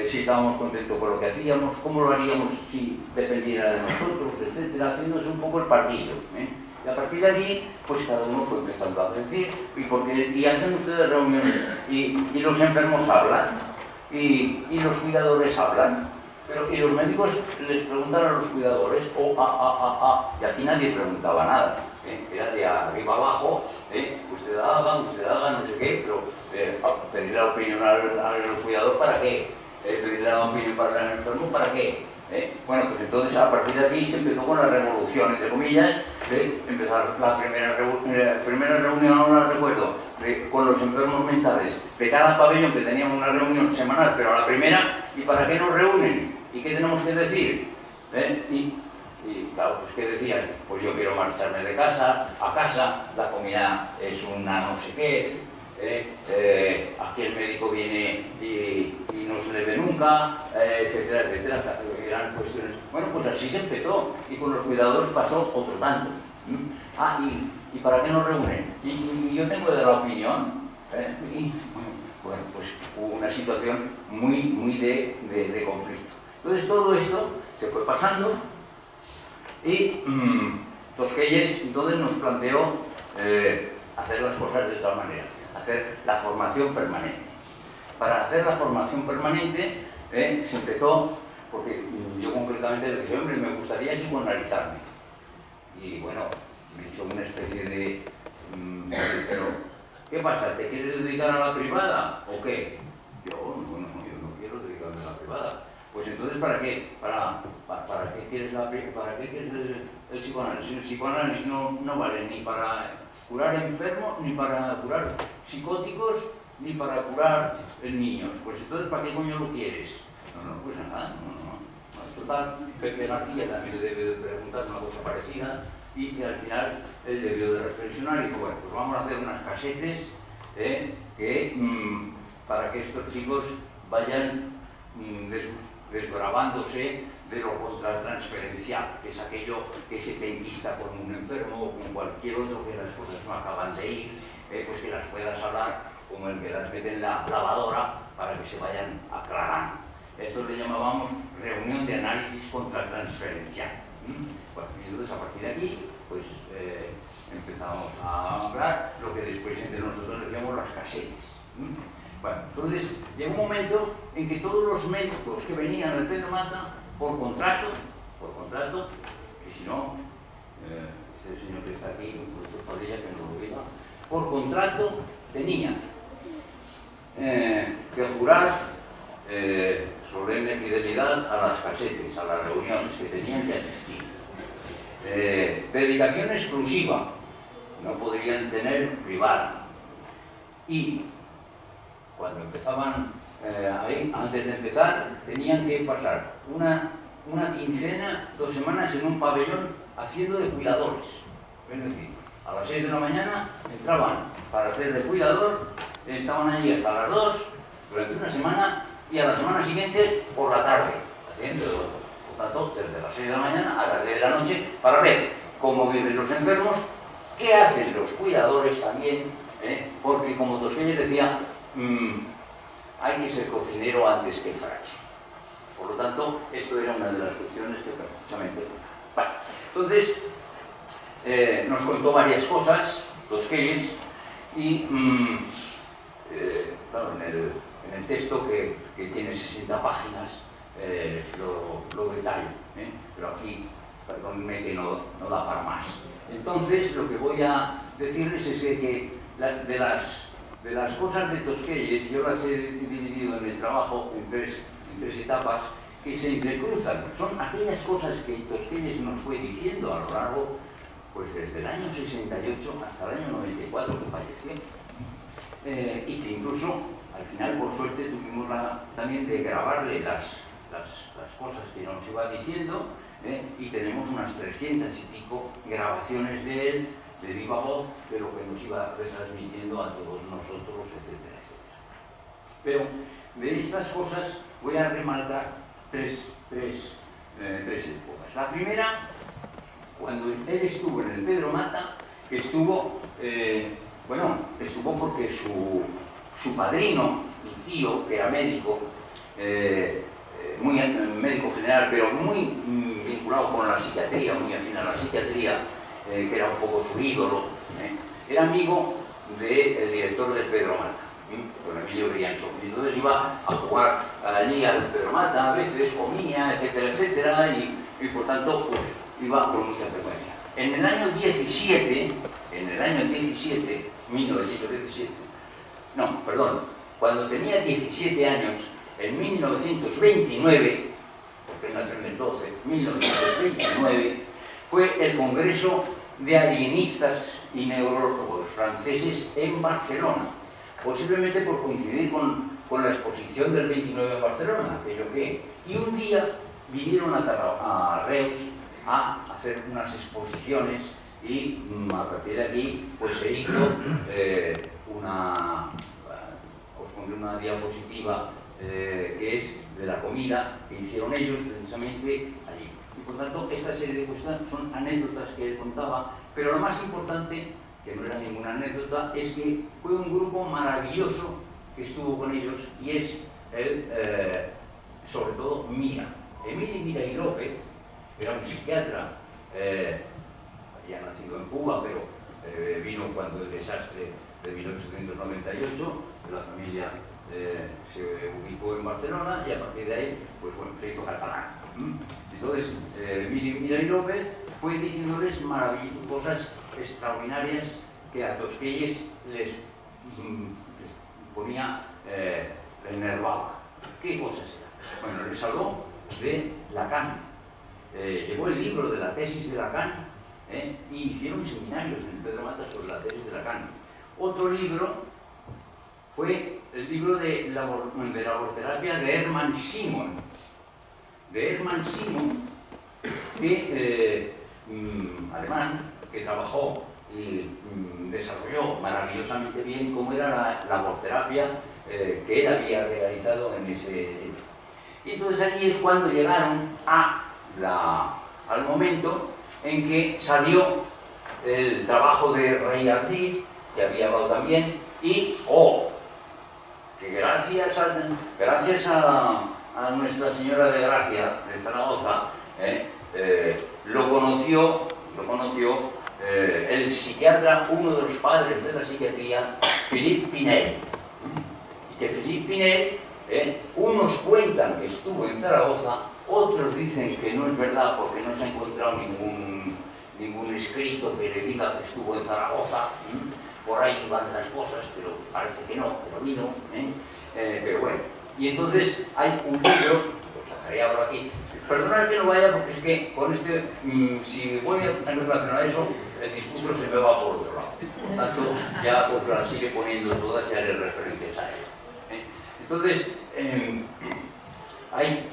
si estábamos contentos con lo que hacíamos, cómo lo haríamos si dependiera de nosotros, etcétera, haciéndose un poco el partido. Y a partir de allí, pues cada uno fue empezando a decir, y hacen ustedes reuniones, y los enfermos hablan, y los cuidadores hablan, y los médicos les preguntan a los cuidadores, y aquí nadie preguntaba nada, era de arriba abajo, usted haga, no sé qué, pero pedir la opinión al cuidador, ¿para qué? Pedir la opinión para el enfermo, ¿para qué? Bueno, pues entonces a partir de aquí se empezó con la revolución, entre comillas, empezar la primera reunión, no la recuerdo, con los enfermos mentales de cada pabellón, que teníamos una reunión semanal, pero a la primera, ¿y para qué nos reúnen? ¿Y qué tenemos que decir? Y claro, pues ¿qué decían? Pues yo quiero marcharme de casa, a casa, la comida es una no sé qué, aquí el médico viene y no se le ve nunca, etcétera, etcétera, eran cuestiones. Bueno, pues así se empezó, y con los cuidadores pasó otro tanto. ¿Y para qué nos reúnen? Y yo tengo que dar la opinión, y bueno, pues hubo una situación muy de conflicto. Entonces todo esto se fue pasando, y Tosquelles entonces nos planteó hacer las cosas de otra manera, hacer la formación permanente. Para hacer la formación permanente se empezó, porque yo concretamente le dije, hombre, me gustaría psicoanalizarme. Y bueno, me he hecho una especie de... pero, ¿qué pasa? ¿Te quieres dedicar a la privada o qué? Yo no quiero dedicarme a la privada. Pues entonces Entonces, ¿para qué? ¿Para qué quieres el psicoanálisis? El psicoanálisis no vale ni para curar enfermos, ni para curar psicóticos, ni para curar niños. Pues entonces, ¿para qué coño lo quieres? No, pues nada, no. Total, Pepe García también le debió de preguntar una cosa parecida y que al final él debió de reflexionar y dijo, bueno, pues vamos a hacer unas casetes para que estos chicos vayan desbravándose de lo contratransferencial, que es aquello que se te enquista con un enfermo o con cualquier otro que las cosas no acaban de ir, pues que las puedas hablar como el que las mete en la lavadora para que se vayan aclarando. Esto le llamábamos reunión de análisis contratransferencial. Bueno, y entonces a partir de aquí, pues empezamos a hablar lo que después entre nosotros decíamos las casetes. Bueno, entonces llegó un momento en que todos los médicos que venían al Pedro Mata, por contrato, que si no, este señor que está aquí, un doctor Padilla, que no lo diga, por contrato tenían que jurar solemne fidelidad a las casetes, a las reuniones que tenían que asistir. Dedicación exclusiva, no podrían tener privada. Y cuando empezaban ahí, antes de empezar, tenían que pasar una quincena, 2 semanas en un pabellón haciendo de cuidadores. Es decir, a las 6 de la mañana entraban para hacer de cuidador, estaban allí hasta las 2 durante una semana y a la semana siguiente por la tarde, haciendo de otro. Por tanto, desde las 6 de la mañana a las 10 de la noche para ver cómo viven los enfermos, qué hacen los cuidadores también, porque como Tosquelles decía, hay que ser cocinero antes que fraile. Por lo tanto, esto era una de las cuestiones que precisamente... Bueno, entonces, nos contó varias cosas, Tosquelles, y claro, en el texto que tiene 60 páginas lo detallo, pero aquí, perdónenme que no da para más. Entonces, lo que voy a decirles es que de las cosas de Tosquelles, yo las he dividido en el trabajo en tres etapas que se entrecruzan. Son aquellas cosas que Tosquelles nos fue diciendo a lo largo, pues desde el año 68 hasta el año 94 que falleció. Y que incluso, al final, por suerte, tuvimos también de grabarle las cosas que nos iba diciendo, y tenemos unas 300 y pico grabaciones de él, de viva voz, de lo que nos iba retransmitiendo a todos nosotros, etcétera, etcétera. Pero de estas cosas voy a remarcar tres épocas. La primera, cuando él estuvo en el Pedro Mata, estuvo porque su padrino, mi tío, que era médico, muy médico general, pero muy vinculado con la psiquiatría, muy afín a la psiquiatría, que era un poco su ídolo, era amigo del director del Pedro Mata, con Emilio Brianzo. Y entonces iba a jugar allí al Pedro Mata, a veces comía, etcétera, etcétera, y por tanto pues iba con mucha frecuencia. En el año 1917, cuando tenía 17 años, en 1929, porque nació en el 12, 1929, fue el Congreso de Alienistas y Neurólogos franceses en Barcelona, posiblemente por coincidir con la exposición del 29 en Barcelona, y un día vinieron a Reus a hacer unas exposiciones y a partir de aquí pues se hizo os pondré una diapositiva que es de la comida que hicieron ellos precisamente allí. Y por tanto, esta serie de cosas son anécdotas que él contaba, pero lo más importante, que no era ninguna anécdota, es que fue un grupo maravilloso que estuvo con ellos y es, sobre todo, Emili Mira y López, era un psiquiatra, había nacido en Cuba, pero vino cuando el desastre de 1898, la familia se ubicó en Barcelona y a partir de ahí, pues bueno, se hizo catalán. Entonces, Mira y López fue diciéndoles maravillosas cosas extraordinarias que a Tosquelles les ponía, le enervaba. ¿Qué cosas eran? Bueno, le salvó de Lacan. Llevó el libro de la tesis de Lacan y hicieron seminarios en Pedro Mata sobre la tesis de Lacan. Otro libro fue el libro de la laborterapia de Hermann Simon. De Hermann Simon, que, alemán, que trabajó y desarrolló maravillosamente bien cómo era la laborterapia que él había realizado en ese... Y entonces allí es cuando llegaron al momento en que salió el trabajo de Rey Ardit, que había hablado también, y que gracias a Nuestra Señora de Gracia de Zaragoza, lo conoció el psiquiatra, uno de los padres de la psiquiatría, Philippe Pinel. Y que Philippe Pinel, unos cuentan que estuvo en Zaragoza, otros dicen que no es verdad porque no se ha encontrado ningún escrito que le diga que estuvo en Zaragoza. Por ahí van las cosas, pero parece que no, pero vino. Pero bueno, y entonces hay un libro, lo sacaré ahora aquí. Perdonad que no vaya porque es que con si voy a relacionar eso, el discurso se me va por otro lado. Por tanto, ya os las sigue poniendo todas y haré referencias a ello. Entonces, hay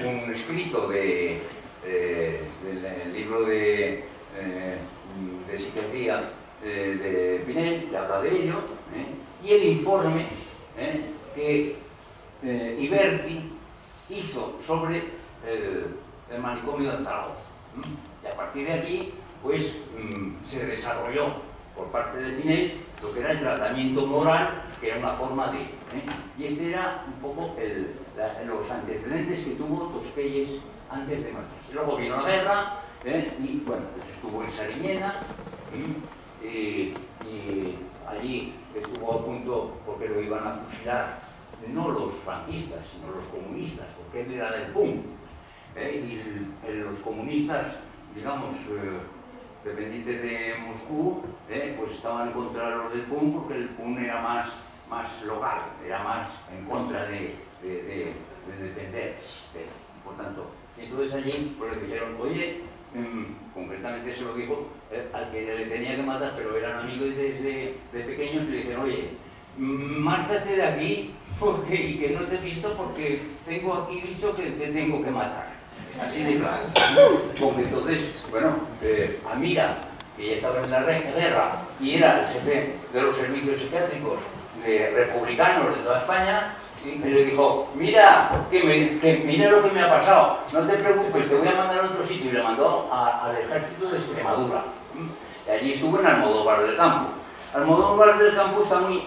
un escrito del libro de psiquiatría de Pinel, que habla de ello, y el informe que Iberti hizo sobre el manicomio de Zaragoza. Y a partir de aquí, pues, se desarrolló por parte de Pinel lo que era el tratamiento moral, que era una forma de... Y este era un poco los antecedentes que tuvo Tosquelles antes de marcharse. Luego vino la guerra, y bueno, pues estuvo en Sariñena, y allí estuvo a punto porque lo iban a fusilar, no los franquistas, sino los comunistas, porque él era del PUM. Y los comunistas, digamos, dependientes de Moscú, pues estaban contra los del PUM porque el PUM era más local, era más en contra de defender. Por tanto, entonces allí pues le dijeron, oye, concretamente se lo dijo al que le tenía que matar, pero eran amigos desde pequeños, le dijeron, oye, márchate de aquí y que no te he visto porque tengo aquí dicho que te tengo que matar. Así de claro. Porque entonces, bueno, Amira, que ya estaba en la guerra y era el jefe de los servicios psiquiátricos republicanos de toda España, y le dijo, mira lo que me ha pasado, no te preocupes, te voy a mandar a otro sitio. Y le mandó al ejército de Extremadura. Y allí estuvo en Almodóvar del Campo. Almodóvar del Campo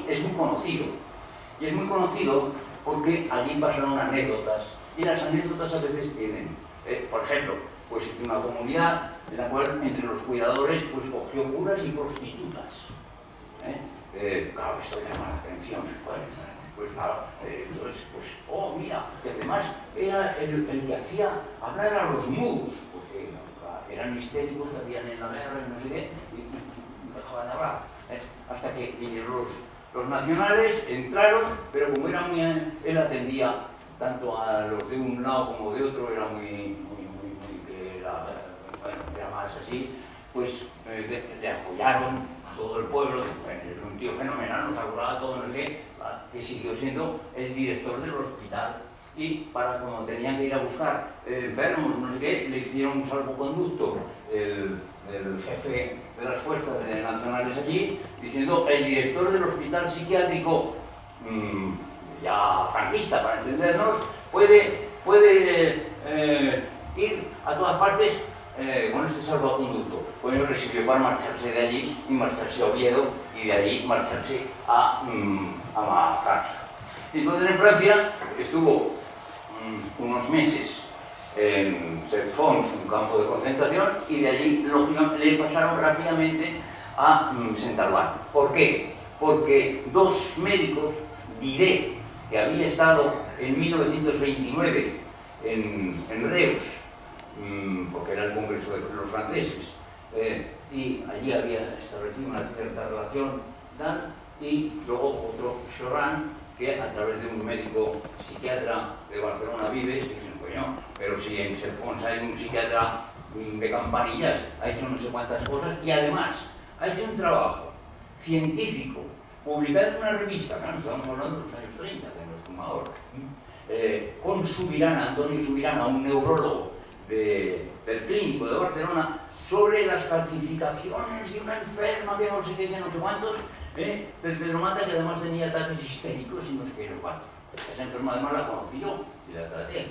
es muy conocido. Y es muy conocido porque allí pasaron anécdotas. Y las anécdotas a veces tienen, por ejemplo, pues hizo una comunidad en la cual entre los cuidadores pues cogió curas y prostitutas. Claro, esto llama la atención. Pues claro, entonces, pues, mira, que además era el que hacía hablar a los mudos, porque eran histéricos que habían en la guerra y no sé qué, y dejaban de hablar. Hasta que vinieron los nacionales, entraron, pero como era él atendía tanto a los de un lado como de otro, era que era más así, pues le apoyaron a todo el pueblo, era un tío fenomenal, nos acordaba todo, no sé qué, que siguió siendo el director del hospital. Y para cuando tenían que ir a buscar enfermos, no sé qué, le hicieron un salvoconducto el jefe de las fuerzas nacionales allí, diciendo el director del hospital psiquiátrico, ya franquista para entendernos, puede ir a todas partes con este salvoconducto. Pues él recibió para marcharse de allí y marcharse a Oviedo y de allí marcharse a Francia. Entonces en Francia estuvo unos meses en Cefons, un campo de concentración, y de allí lógicamente le pasaron rápidamente a Saint-Aloy. ¿Por qué? Porque dos médicos, Didet, que había estado en 1929 en Reus, porque era el congreso de los franceses, y allí había establecido una cierta relación, y luego otro, Choran, que a través de un médico psiquiatra de Barcelona Vives, dicen, coño, pero si en Serfons hay un psiquiatra de Campanillas, ha hecho no sé cuántas cosas y además ha hecho un trabajo científico publicado en una revista, claro, estamos hablando de los años 30, que no es como ahora, con Subirana, Antonio Subirana, un neurólogo del Clínico de Barcelona, sobre las calcificaciones de una enferma que no sé qué, que no sé cuántos, del Pedro Mata, que además tenía ataques histéricos y no sé qué, no sé cuántos. Esa enferma además la conocí yo y la traté.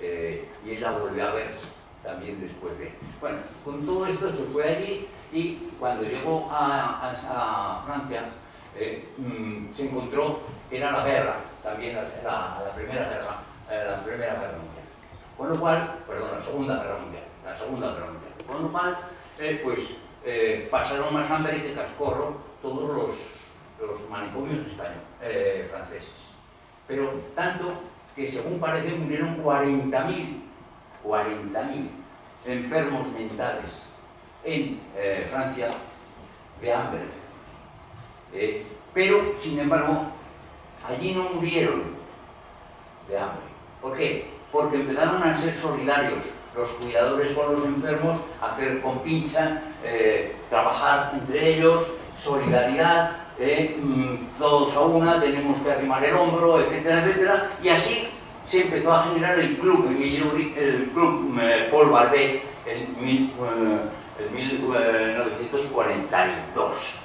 Y él la volvió a ver también después de... Bueno, con todo esto se fue allí y cuando llegó a Francia se encontró que era la guerra, también la primera guerra mundial. Con lo cual, perdón, la segunda guerra mundial. Con lo cual, pasaron más hambre que cascorro todos los manicomios franceses. Pero tanto que según parece murieron 40.000 enfermos mentales en Francia de hambre. Pero, sin embargo, allí no murieron de hambre. ¿Por qué? Porque empezaron a ser solidarios los cuidadores con los enfermos, a hacer compincha, trabajar entre ellos, solidaridad, todos a una, tenemos que arrimar el hombro, etcétera, etcétera, y así se empezó a generar el club Paul Barbé en 1942.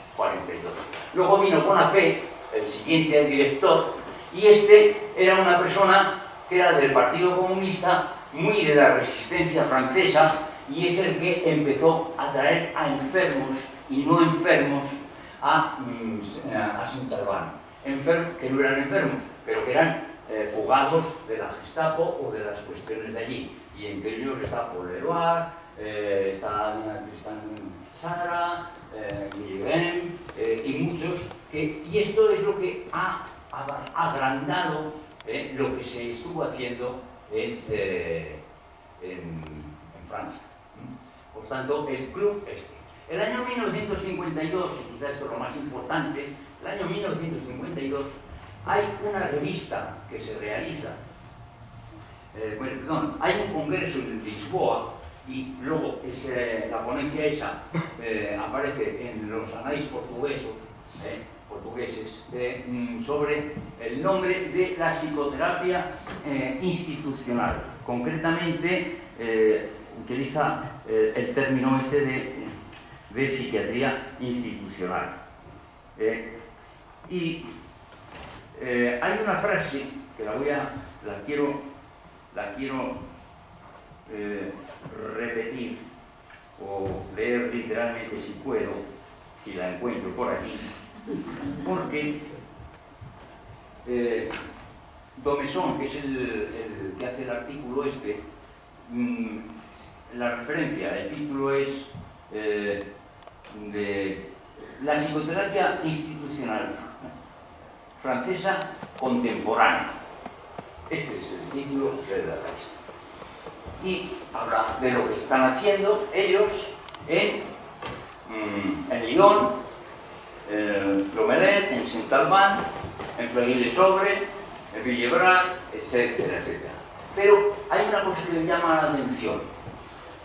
Luego vino Bonafé, el siguiente director, y este era una persona que era del Partido Comunista, muy de la resistencia francesa, y es el que empezó a traer a enfermos y no enfermos a Saint-Albán. Que no eran enfermos, pero que eran fugados de la Gestapo o de las cuestiones de allí. Y entre ellos está Paul Leroy, está Tristan Tzara, Guillem, y muchos. Y esto es lo que ha agrandado lo que se estuvo haciendo en Francia. Por tanto, el club El año 1952, y quizás esto es lo más importante, el año 1952 hay una revista que se realiza, hay un congreso en Lisboa y luego la ponencia esa aparece en los análisis portugueses sobre el nombre de la psicoterapia institucional. Concretamente utiliza el término de psiquiatría institucional. Hay una frase que la quiero repetir o leer literalmente si puedo, si la encuentro por aquí, porque Domesón, que es el que hace el artículo la referencia, el título es de la psicoterapia institucional francesa contemporánea. Este es el título de la revista. Y habla de lo que están haciendo ellos en Lyon, Lomelet, en Saint-Albán, en Fleury-les-Aubrais, en Villebrat, etcétera, etcétera. Pero hay una cosa que me llama la atención,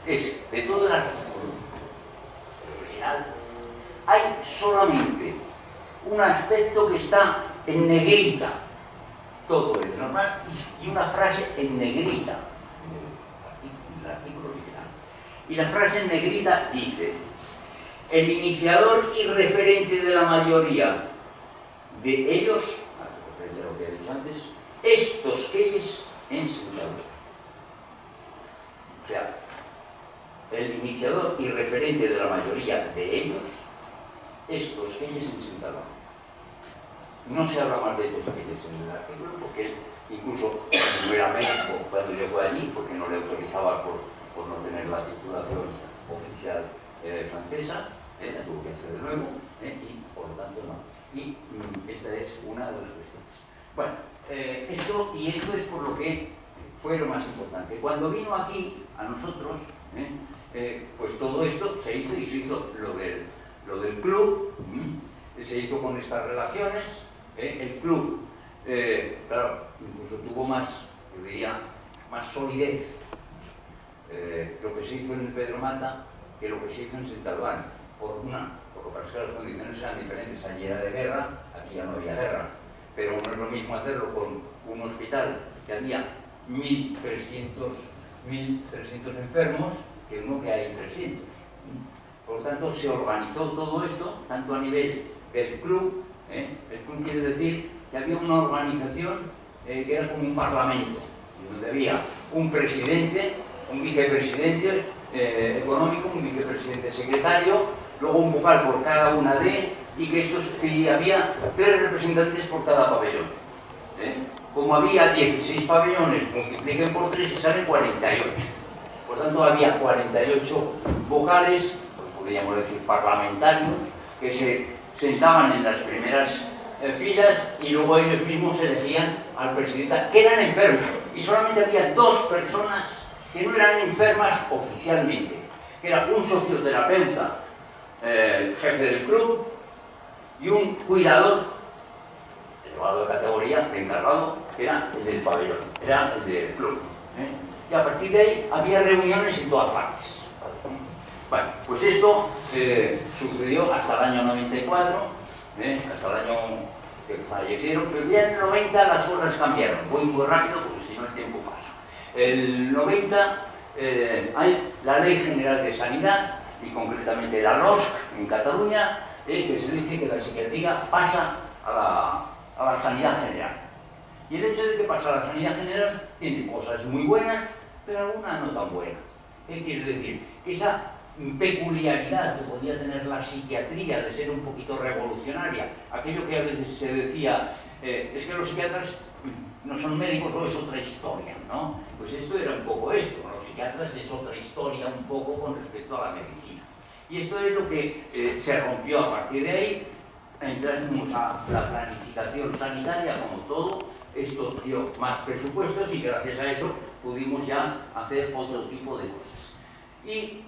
que es, de todo el artículo original, hay solamente un aspecto que está en negrita, todo es normal, y una frase en negrita, en el artículo original. Y la frase en negrita dice: el iniciador y referente de la mayoría de ellos, hace referencia a lo que he dicho antes, estos que ellos enseñaron. O sea, el iniciador y referente de la mayoría de ellos, estos que ellos enseñaron. No se habla más de estos que ellos en el artículo, porque él incluso no era médico cuando llegó allí, porque no le autorizaba por no tener la titulación oficial francesa, la tuvo que hacer de nuevo, y por lo tanto no. Y esta es una de las cuestiones. Bueno, esto es por lo que fue lo más importante. Cuando vino aquí a nosotros, pues todo esto se hizo, y se hizo lo del club, se hizo con estas relaciones. El club, claro, incluso tuvo más, yo diría, más solidez lo que se hizo en el Pedro Mata que lo que se hizo en Santalbán, porque parece que las condiciones eran diferentes. Allí era de guerra, aquí ya no había guerra, pero no es lo mismo hacerlo con un hospital que había 1.300 enfermos que uno que hay 300. Por lo tanto, se organizó todo esto, tanto a nivel del club. El club quiere decir que había una organización que era como un parlamento, donde había un presidente, un vicepresidente económico, un vicepresidente secretario, luego un vocal por cada una y había 3 representantes por cada pabellón. Como había 16 pabellones, multipliquen por 3 y salen 48. Por tanto, había 48 vocales, pues podríamos decir parlamentarios, que se sentaban en las primeras filas y luego ellos mismos elegían al presidente, que eran enfermos. Y solamente había 2 personas que no eran enfermas oficialmente, que era un socioterapeuta, jefe del club, y un cuidador, elevado de categoría, de encargado, que era el del pabellón, era el del club. Y a partir de ahí había reuniones en todas partes. Bueno, pues esto sucedió hasta el año 94, hasta el año que fallecieron, pero ya en el 90 las cosas cambiaron. Voy muy rápido porque si no el tiempo pasa. El 90 hay la Ley General de Sanidad y concretamente la LOSC en Cataluña, que se dice que la psiquiatría pasa a la sanidad general. Y el hecho de que pasa a la sanidad general tiene cosas muy buenas, pero algunas no tan buenas. ¿Qué quiere decir? Que esa peculiaridad que podía tener la psiquiatría de ser un poquito revolucionaria, aquello que a veces se decía, es que los psiquiatras no son médicos o es otra historia, ¿no? Pues esto era un poco esto, los psiquiatras es otra historia un poco con respecto a la medicina. Y esto es lo que se rompió a partir de ahí. Entramos a la planificación sanitaria como todo, esto dio más presupuestos y gracias a eso pudimos ya hacer otro tipo de cosas. Y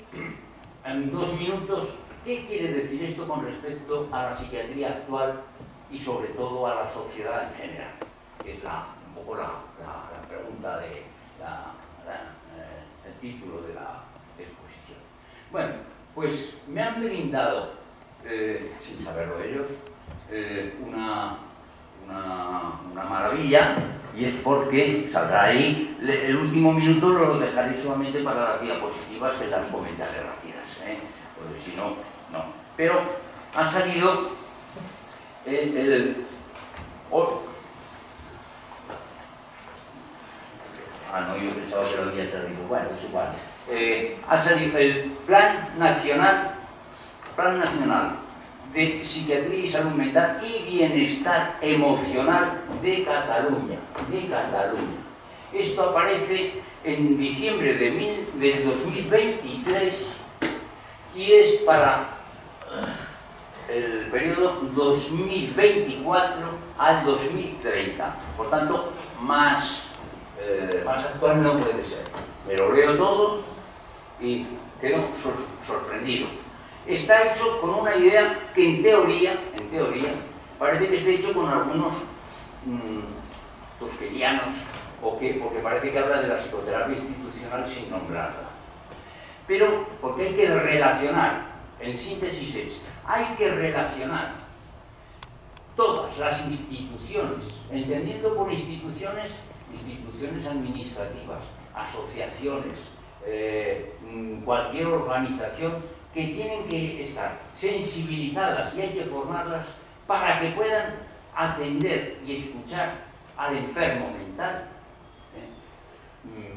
en 2 minutos, ¿qué quiere decir esto con respecto a la psiquiatría actual y sobre todo a la sociedad en general? Que es un poco la pregunta el título de la exposición. Bueno, pues me han brindado, sin saberlo ellos, una maravilla, y es porque saldrá ahí, el último minuto lo dejaré solamente para las diapositivas, que las comentaré rápidas, porque si no, no. Pero ha salido no, yo pensaba que lo había traído. Bueno, es igual. Ha salido el Plan Nacional de Psiquiatría y Salud Mental y Bienestar Emocional de Cataluña. Esto aparece en diciembre del 2023 y es para el periodo 2024 al 2030. Por tanto, más actual no puede ser. Me lo leo todo y quedo sorprendido. Está hecho con una idea que en teoría, parece que está hecho con algunos tosquerianos, porque parece que habla de la psicoterapia institucional sin nombrarla. Pero porque hay que relacionar, en síntesis hay que relacionar todas las instituciones, entendiendo por instituciones administrativas, asociaciones, cualquier organización, que tienen que estar sensibilizadas y hay que formarlas para que puedan atender y escuchar al enfermo mental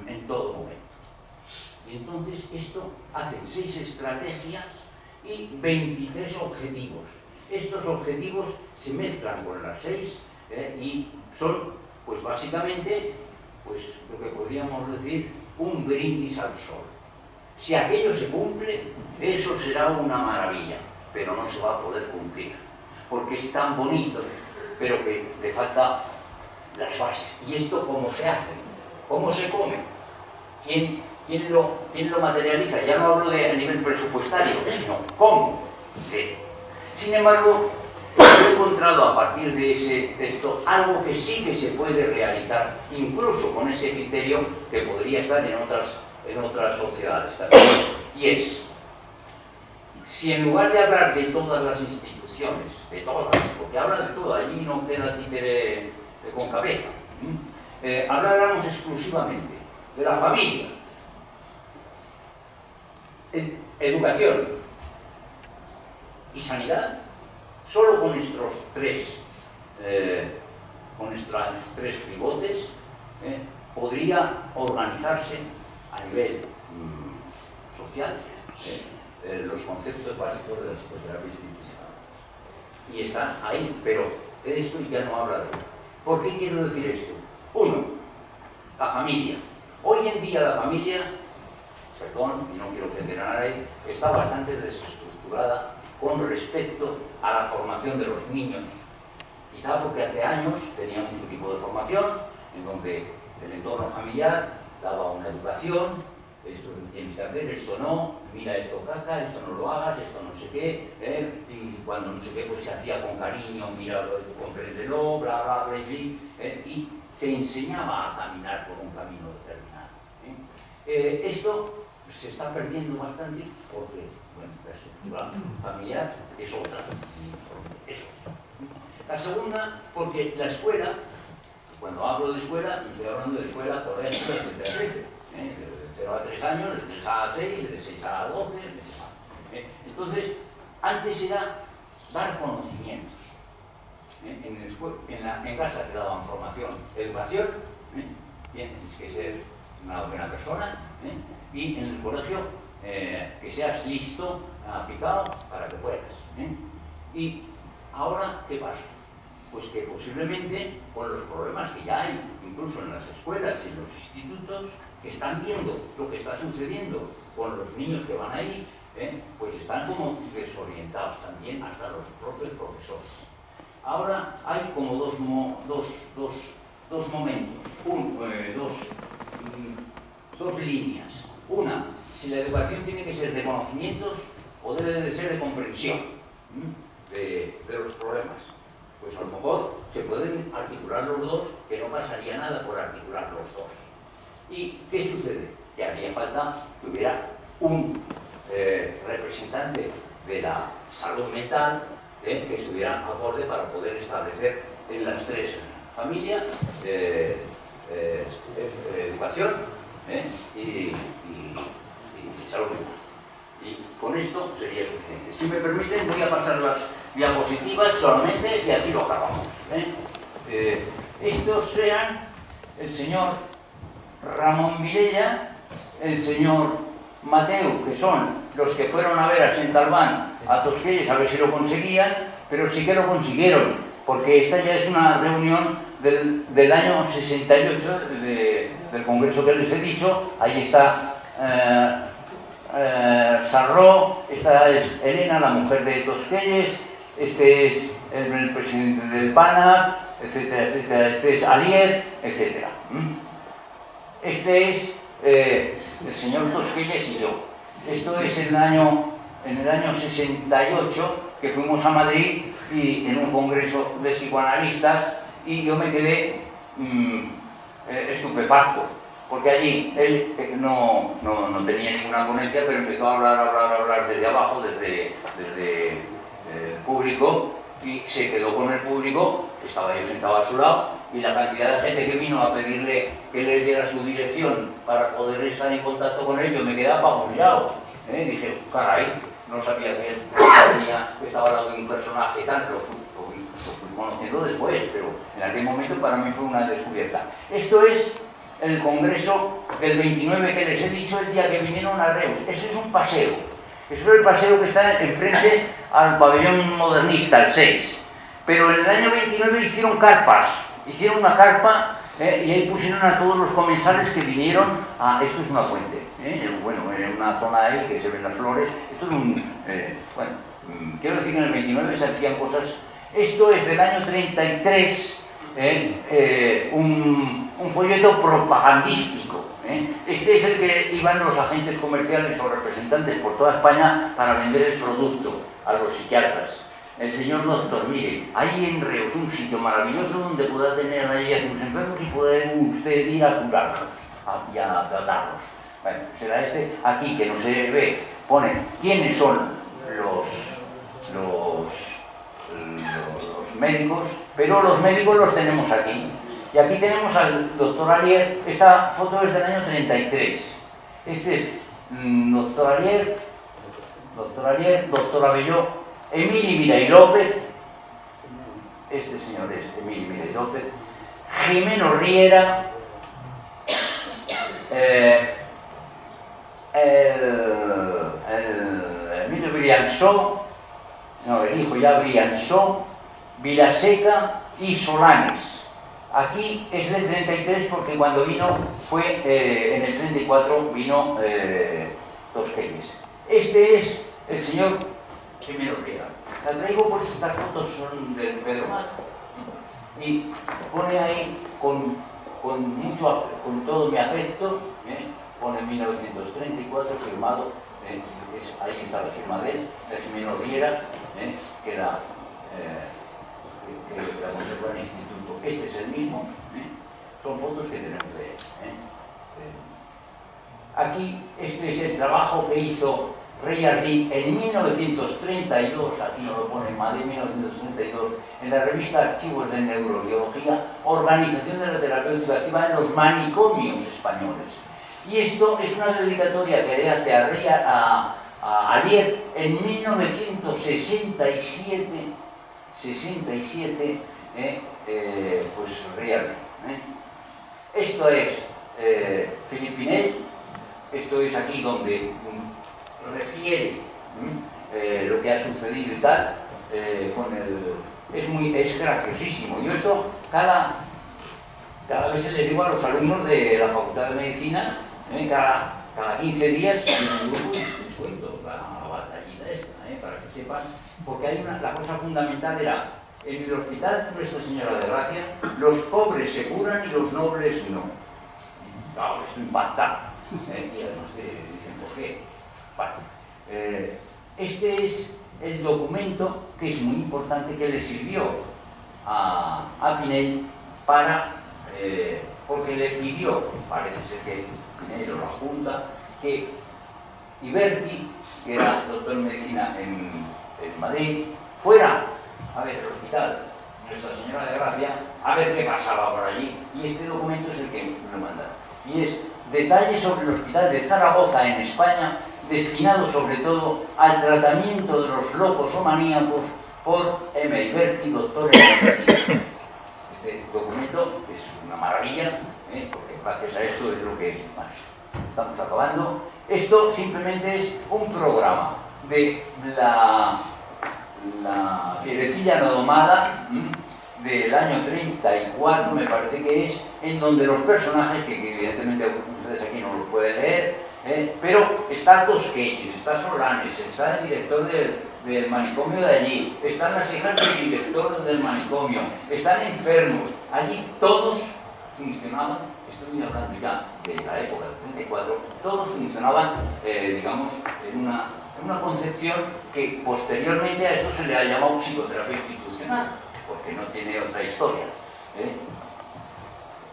en todo momento. Y entonces esto hace 6 estrategias y 23 objetivos. Estos objetivos se mezclan con las 6 y son, pues básicamente, pues lo que podríamos decir, un brindis al sol. Si aquello se cumple, eso será una maravilla, pero no se va a poder cumplir, porque es tan bonito, pero que le falta las bases. ¿Y esto cómo se hace? ¿Cómo se come? ¿Quién lo materializa? Ya no hablo de a nivel presupuestario, sino cómo. Sí. Sin embargo, he encontrado a partir de ese texto algo que sí que se puede realizar, incluso con ese criterio que podría estar en otras sociedades también. Y es, si en lugar de hablar de todas las instituciones, de todas, porque habla de todo, allí no queda títere con cabeza, habláramos exclusivamente de la familia, educación y sanidad, solo con nuestros tres pivotes, podría organizarse a nivel social los conceptos básicos de la psicoterapia institucional. Y está ahí, pero de esto ya no habla de él. ¿Por qué quiero decir esto? Uno, la familia. Hoy en día la familia, perdón, y no quiero ofender a nadie, está bastante desestructurada con respecto a la formación de los niños. Quizá porque hace años teníamos un tipo de formación en donde el entorno familiar daba una educación, esto tienes que hacer, esto no, mira esto caca, esto no lo hagas, esto no sé qué, y cuando no sé qué pues se hacía con cariño, mira, compréndelo, bla, bla, bla, y te enseñaba a caminar por un camino determinado. Esto se está perdiendo bastante porque, bueno, la estructura familiar es otra. La segunda, porque la escuela, cuando hablo de escuela, no estoy hablando de escuela, colegio, etc. De 0 a 3 años, de 3 a 6, de 6 a 12, entonces, antes era dar conocimientos. En casa te daban formación, educación, tienes que ser una buena persona, y en el colegio que seas listo, aplicado, para que puedas. Y ahora, ¿qué pasa? Pues que posiblemente con los problemas que ya hay, incluso en las escuelas y en los institutos, que están viendo lo que está sucediendo con los niños que van ahí, pues están como desorientados también hasta los propios profesores. Ahora hay como dos momentos, dos líneas. Una, si la educación tiene que ser de conocimientos o debe de ser de comprensión de los problemas. Pues a lo mejor se pueden articular los dos, que no pasaría nada por articular los dos. ¿Y qué sucede? Que haría falta que hubiera un representante de la salud mental que estuviera acorde para poder establecer en las tres: familia, educación y salud mental. Y con esto sería suficiente. Si me permiten, voy a pasar las diapositivas solamente y aquí lo acabamos. Estos sean el señor Ramón Vilella, el señor Mateu, que son los que fueron a ver a Sentalbán, a Tosquelles, a ver si lo conseguían, pero sí que lo consiguieron, porque esta ya es una reunión del año 68 del congreso que les he dicho. Ahí está Sarró, esta es Elena, la mujer de Tosquelles, este es el presidente del PANA, etcétera, etcétera, este es Alier, etcétera. Este es el señor Tosquelles y yo. Esto es en el año 68, que fuimos a Madrid y en un congreso de psicoanalistas, y yo me quedé estupefacto, porque allí él no tenía ninguna ponencia, pero empezó a hablar desde abajo, desde el público, y se quedó con el público. Estaba yo sentado a su lado, y la cantidad de gente que vino a pedirle que le diera su dirección para poder estar en contacto con él, yo me quedé apabullado. Dije, caray, no sabía que él estaba al lado de un personaje tal, lo fui conociendo después, pero en aquel momento para mí fue una descubierta. Esto es el congreso del 29 que les he dicho, el día que vinieron a Reus. Ese es un paseo. Eso es el paseo que está enfrente al pabellón modernista, el 6. Pero en el año 29 hicieron carpas, hicieron una carpa, y ahí pusieron a todos los comensales que vinieron a... Esto es una fuente, bueno, en una zona ahí que se ven las flores. Esto es quiero decir que en el 29 se hacían cosas. Esto es del año 33, un folleto propagandístico. Este es el que iban los agentes comerciales o representantes por toda España para vender el producto a los psiquiatras. el señor doctor, mire, hay en Reus un sitio maravilloso donde pueda tener allí a sus enfermos y poder usted ir a curarlos y a tratarlos. Bueno, será este aquí que no se ve, pone quiénes son los médicos, pero los médicos los tenemos aquí. Y aquí tenemos al doctor Alier. Esta foto es del año 33. Este es doctor Alier, doctor Abelló, Emili Miray López, este señor es Emili Miray López, Jimeno Riera, Emilio Brianzó, no, el hijo ya Brianzó, Vilaseca y Solanes. Aquí es del 33 porque cuando vino fue en el 34 vino Tosquelles. Este es el señor Jimeno Riera. La traigo porque estas fotos son de Pedro Mato. Y pone ahí con todo mi afecto, pone 1934 firmado, ahí está la firma de él, de Jimeno Riera, que era que la conservó en el instituto. Este es el mismo, son fotos que tenemos de él. Aquí este es el trabajo que hizo Reyardí en 1932, aquí no lo pone en Madrid, 1932, en la revista Archivos de Neurobiología, Organización de la Terapéutica Activa en los manicomios españoles. Y esto es una dedicatoria que le hace a Alier en 1967, pues Reyardí. Esto es Philippe Pinel. Esto es aquí donde refiere lo que ha sucedido y tal, es graciosísimo. Yo esto cada vez se les digo a los alumnos de la Facultad de Medicina, cada 15 días en un grupo les cuento la batallita esta, para que sepan, porque la cosa fundamental era, en el hospital Nuestra Señora de Gracia, los pobres se curan y los nobles no. Claro, esto impacta. Y además dicen, ¿por qué? Bueno, este es el documento que es muy importante que le sirvió a Pinel porque le pidió, parece ser que Pinel o la Junta, que Iberti, que era doctor en medicina en Madrid, fuera a ver el hospital Nuestra Señora de Gracia a ver qué pasaba por allí. Y este documento es el que me manda. Y es detalles sobre el hospital de Zaragoza en España, destinado sobre todo al tratamiento de los locos o maníacos por M. Iberti, doctor en medicina. Este documento es una maravilla, porque gracias a esto es lo que estamos acabando. Esto simplemente es un programa de la Fierecilla no domada del año 34, me parece que es, en donde los personajes, que evidentemente ustedes aquí no los pueden leer, pero está Tosquelles, está Solanes, está el director del manicomio de allí, están las hijas del director del manicomio, están enfermos, allí todos funcionaban, estoy hablando ya de la época del 34, todos funcionaban, digamos, en una concepción que posteriormente a esto se le ha llamado psicoterapia institucional, porque no tiene otra historia.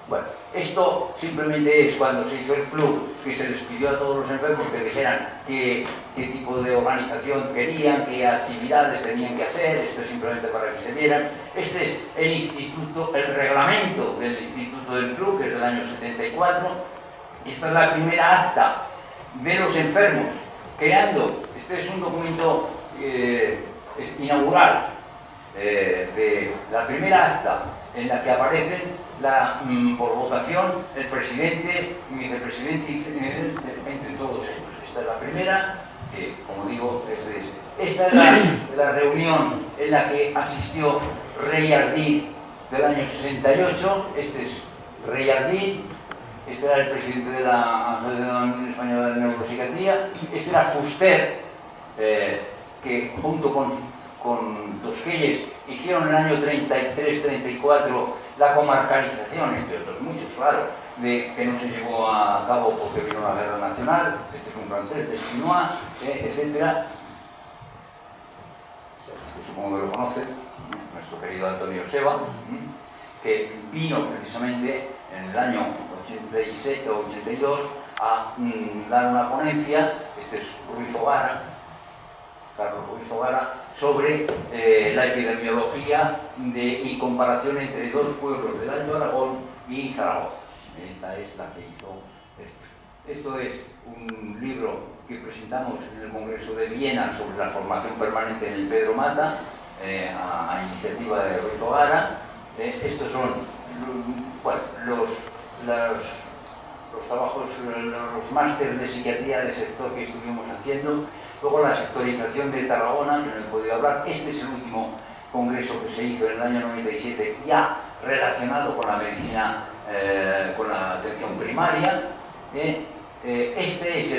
Bueno, esto simplemente es cuando se hizo el club, que se les pidió a todos los enfermos que dijeran qué tipo de organización querían, qué actividades tenían que hacer. Esto es simplemente para que se vieran. Este es el instituto, el reglamento del instituto del club, que es del año 74. Esta es la primera acta de los enfermos, creando, este es un documento inaugural, de la primera acta en la que aparecen por votación el presidente, el vicepresidente entre todos ellos. Esta es la primera, que como digo, esta es la reunión en la que asistió Reyardí del año 68. Este es Reyardí, este era el presidente de la Asociación Española de Neuropsiquiatría, este era Fuster, que junto con Tosquelles hicieron en el año 33-34 la comarcalización, entre otros muchos, claro, que no se llevó a cabo porque vino la guerra nacional. Este es un francés de Chinois, etc. Este es supongo que lo conocen, nuestro querido Antonio Seba, que vino precisamente en el año 86 o 82 a dar una ponencia, este es Carlos Ruiz Ogara, sobre la epidemiología y comparación entre dos pueblos del Alto Aragón y Zaragoza. Esta es la que hizo esto es un libro que presentamos en el Congreso de Viena sobre la formación permanente en el Pedro Mata, a iniciativa de Ruiz Ogara. Estos son los trabajos, los másteres de psiquiatría de sector que estuvimos haciendo. Luego la sectorización de Tarragona, que no he podido hablar. Este es el último congreso que se hizo en el año 97, ya relacionado con la medicina, con la atención primaria. Este es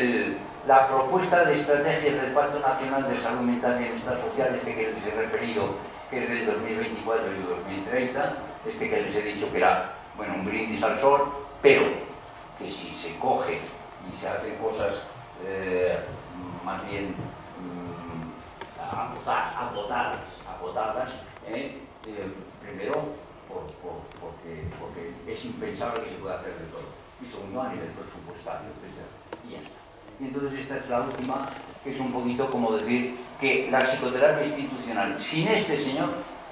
la propuesta de estrategia del Pacto Nacional de Salud Mental y Bienestar Social, que les he referido, que es del 2024 y 2030, que les he dicho que era, bueno, un brindis al sol, pero que si se coge y se hacen cosas más bien agotadas, primero porque es impensable que se pueda hacer de todo, y segundo a nivel presupuestario, etc. Y ya está. Y entonces esta es la última, que es un poquito como decir que la psicoterapia institucional sin este señor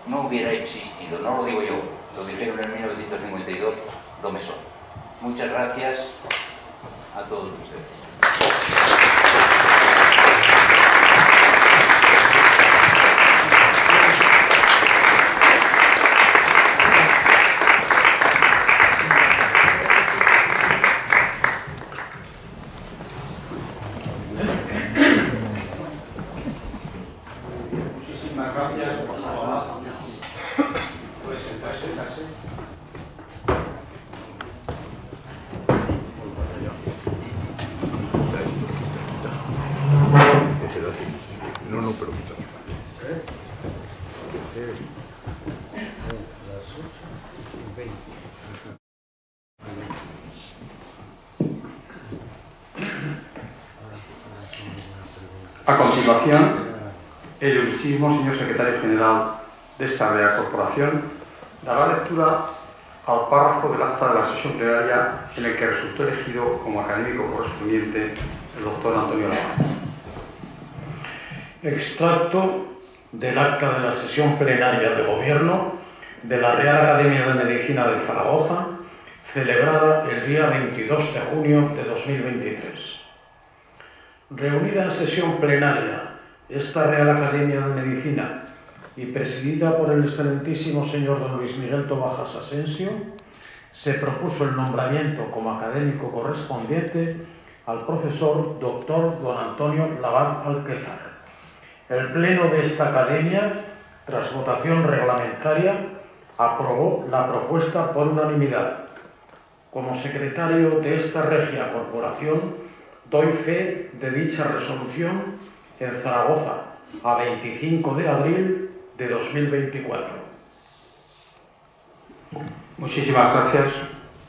no hubiera existido. No lo digo yo, lo dijeron en 1952 Domesón. Muchas gracias a todos ustedes. Muchísimas gracias, por favor. Puede sentarse. No, pero quita. Las 8:20. A continuación, el ilustrísimo señor secretario general de esta Real Corporación dará lectura al párrafo del acta de la sesión plenaria en el que resultó elegido como académico correspondiente el doctor Antonio Labat. Extracto del acta de la sesión plenaria de Gobierno de la Real Academia de Medicina de Zaragoza, celebrada el día 22 de junio de 2023. Reunida en sesión plenaria esta Real Academia de Medicina y presidida por el excelentísimo señor don Luis Miguel Tobajas Asensio, se propuso el nombramiento como académico correspondiente al profesor doctor don Antonio Labat Alquézar. El Pleno de esta Academia, tras votación reglamentaria, aprobó la propuesta por unanimidad. Como secretario de esta regia corporación, doy fe de dicha resolución en Zaragoza, a 25 de abril de 2024. Muchísimas gracias,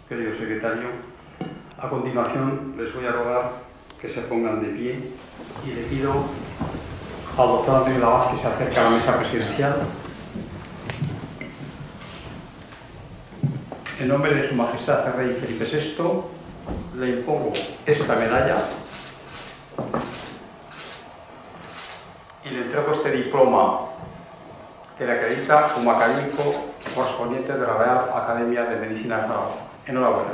querido secretario. A continuación, les voy a rogar que se pongan de pie y le pido al doctor Antonio Labat que se acerque a la mesa presidencial. En nombre de Su Majestad el Rey Felipe VI, le impongo esta medalla y le entrego este diploma que le acredita como académico correspondiente de la Real Academia de Medicina de Zaragoza. Enhorabuena.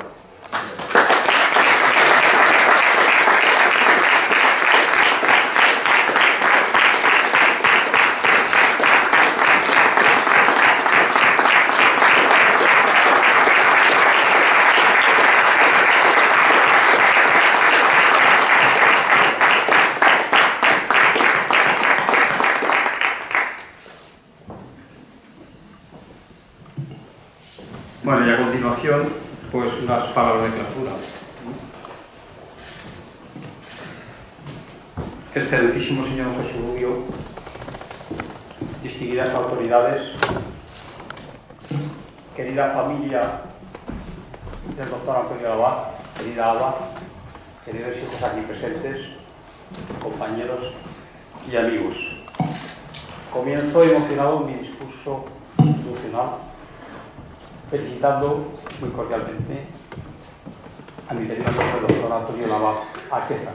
Bueno, y a continuación, pues unas palabras de clausura. Excelentísimo señor Jesús Rubio, distinguidas autoridades, querida familia del doctor Antonio Labat, querida Alba, queridos hijos aquí presentes, compañeros y amigos. Comienzo emocionado mi discurso institucional, felicitando muy cordialmente a mi querido amigo el doctor Antonio Labat Alquézar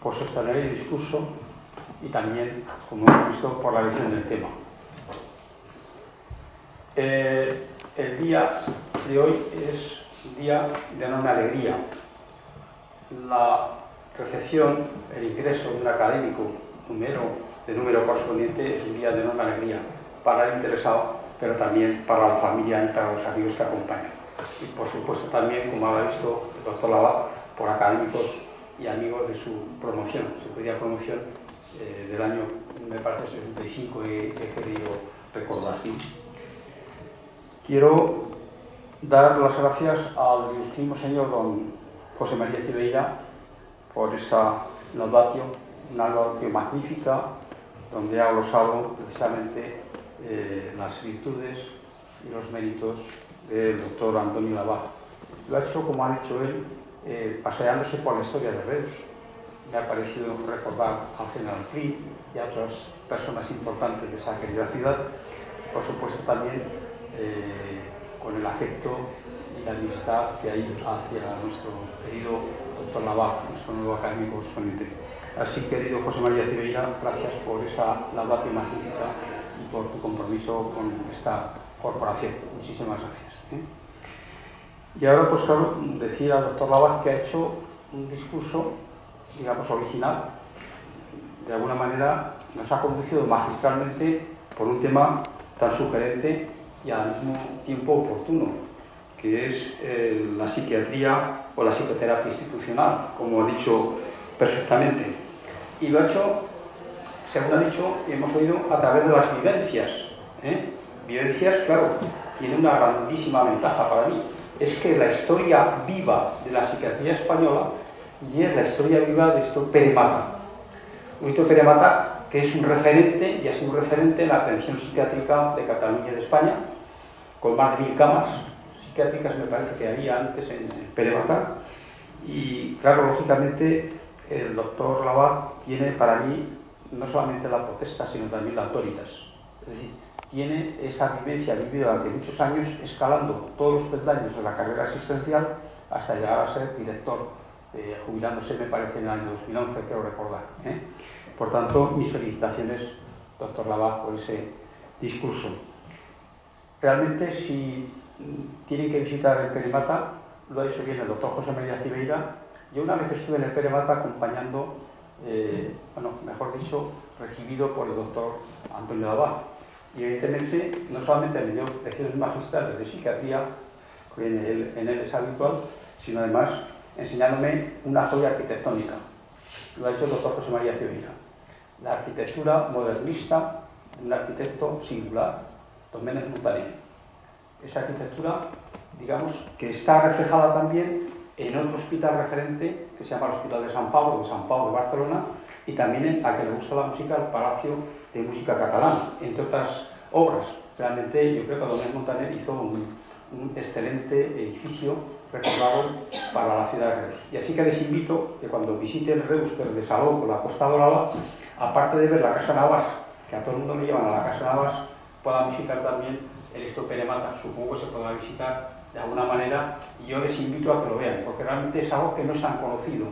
por su extraordinario discurso y también, como hemos visto, por la visión del tema. El día de hoy es un día de enorme alegría. La recepción, el ingreso de un académico de número correspondiente es un día de enorme alegría para el interesado, pero también para la familia y para los amigos que acompañan. Y por supuesto también, como ha visto el doctor Labat, por académicos y amigos de su promoción, su primera promoción del año, me parece, 65, he querido recordar. Quiero dar las gracias al ilustrísimo señor don José María Cibeira por esa laudatio, una laudatio magnífica, donde ha glosado precisamente las virtudes y los méritos del doctor Antonio Labat. Lo ha hecho, como ha dicho él, paseándose por la historia de Reus. Me ha parecido recordar al general Cri y a otras personas importantes de esa querida ciudad, por supuesto también con el afecto y la amistad que hay hacia nuestro querido doctor Labat, nuestro nuevo académico correspondiente. Así, querido José María Cibeira, gracias por esa laudatio magnífica y por tu compromiso con esta corporación. Muchísimas gracias. Y ahora, pues claro, decir al doctor Labat que ha hecho un discurso, digamos, original. De alguna manera nos ha conducido magistralmente por un tema tan sugerente y al mismo tiempo oportuno, que es la psiquiatría o la psicoterapia institucional, como ha dicho perfectamente. Y lo ha hecho, según ha dicho, hemos oído, a través de las vivencias. Vivencias, claro, tiene una grandísima ventaja para mí. Es que la historia viva de la psiquiatría española y es la historia viva de Héctor Pérez-Mata. Un Héctor Pérez-Mata que es un referente, y ha sido un referente en la atención psiquiátrica de Cataluña y de España, con más de 1000 camas psiquiátricas, me parece que había antes en Pérez-Mata. Y claro, lógicamente, el doctor Labat tiene para mí no solamente la potestad, sino también la autoritas. Es decir, tiene esa vivencia vivida durante muchos años, escalando todos los peldaños de la carrera asistencial hasta llegar a ser director, jubilándose, me parece, en el año 2011, creo recordar. Por tanto, mis felicitaciones, doctor Labat, por ese discurso. Realmente, si tienen que visitar el Pérez-Mata, lo ha dicho bien el doctor José María Cibeira. Yo una vez estuve en el Pérez-Mata acompañando, mejor dicho, recibido por el doctor Antonio Labat. Y evidentemente, no solamente me dio lecciones magistrales de psiquiatría, que en él es habitual, sino además enseñándome una joya arquitectónica. Lo ha hecho el doctor José María Cibeira. La arquitectura modernista de un arquitecto singular, don Méndez Montaner. Esa arquitectura, digamos, que está reflejada también en otro hospital referente que se llama el Hospital de San Pablo de Barcelona, y también en a que le gusta la música, el Palacio de Música Catalana, entre otras obras. Realmente yo creo que don Méndez Montaner hizo un excelente edificio recordado para la ciudad de Reus. Y así que les invito que cuando visiten Reus desde Salou con la Costa Dorada, aparte de ver la Casa Navas, que a todo el mundo le llevan a la Casa Navas, puedan visitar también el Héctor Pérez-Mata. Supongo que se podrá visitar de alguna manera, y yo les invito a que lo vean, porque realmente es algo que no es tan conocido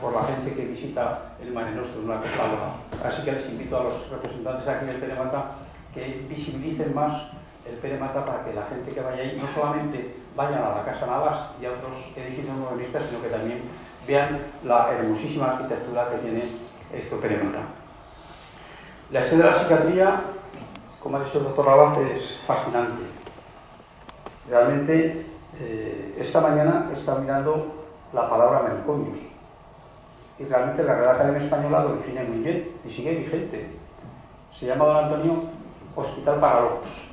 por la gente que visita el Mare Nostrum, una Costa Dorada. Así que les invito a los representantes aquí del Pérez-Mata que visibilicen más el Pérez-Mata para que la gente que vaya ahí no solamente vayan a la Casa Navas y a otros edificios modernistas, sino que también vean la hermosísima arquitectura que tiene esto Pérez-Mata. La sede de la psiquiatría, como ha dicho el doctor Labat, es fascinante. Realmente, esta mañana he estado mirando la palabra manicomios y realmente la Real Academia Española lo define muy bien y sigue vigente. Se llama, don Antonio, Hospital para Locos.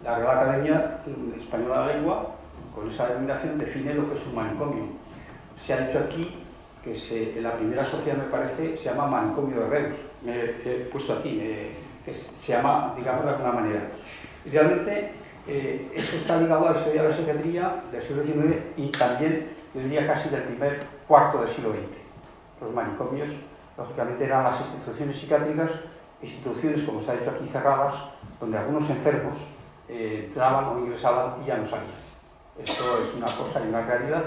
La Real Academia Española de la Lengua, con esa denominación, define lo que es un manicomio. Se ha dicho aquí que en la primera sociedad, me parece, se llama Manicomio de Reus. Me he puesto aquí, que se llama, digamos, de alguna manera. Y realmente, eso está ligado a la historia de la psiquiatría del siglo XIX y también, yo diría, casi del primer cuarto del siglo XX. Los manicomios lógicamente eran las instituciones psiquiátricas, instituciones, como se ha dicho aquí, cerradas, donde algunos enfermos entraban o ingresaban y ya no salían. Esto es una cosa y una realidad.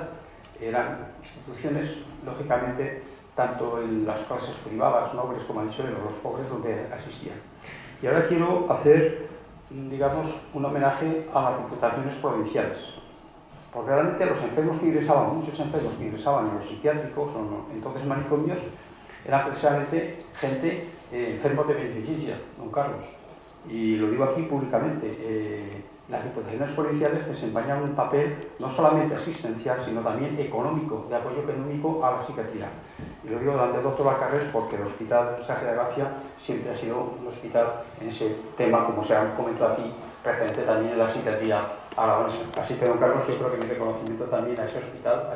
Eran instituciones, lógicamente, tanto en las clases privadas, nobles, como han dicho, en los pobres, donde asistían. Y ahora quiero hacer, digamos, un homenaje a las diputaciones provinciales. Porque realmente los enfermos que ingresaban, muchos enfermos que ingresaban en los psiquiátricos o entonces manicomios, eran precisamente gente enfermos de beneficencia, don Carlos. Y lo digo aquí públicamente, las diputaciones provinciales desempeñan un papel no solamente asistencial, sino también económico, de apoyo económico a la psiquiatría. Y lo digo delante del doctor Bacarres porque el Hospital San de Gracia siempre ha sido un hospital en ese tema, como se ha comentado aquí, referente también en la psiquiatría aragonesa. Así que, don Carlos, yo creo que mi reconocimiento también a ese hospital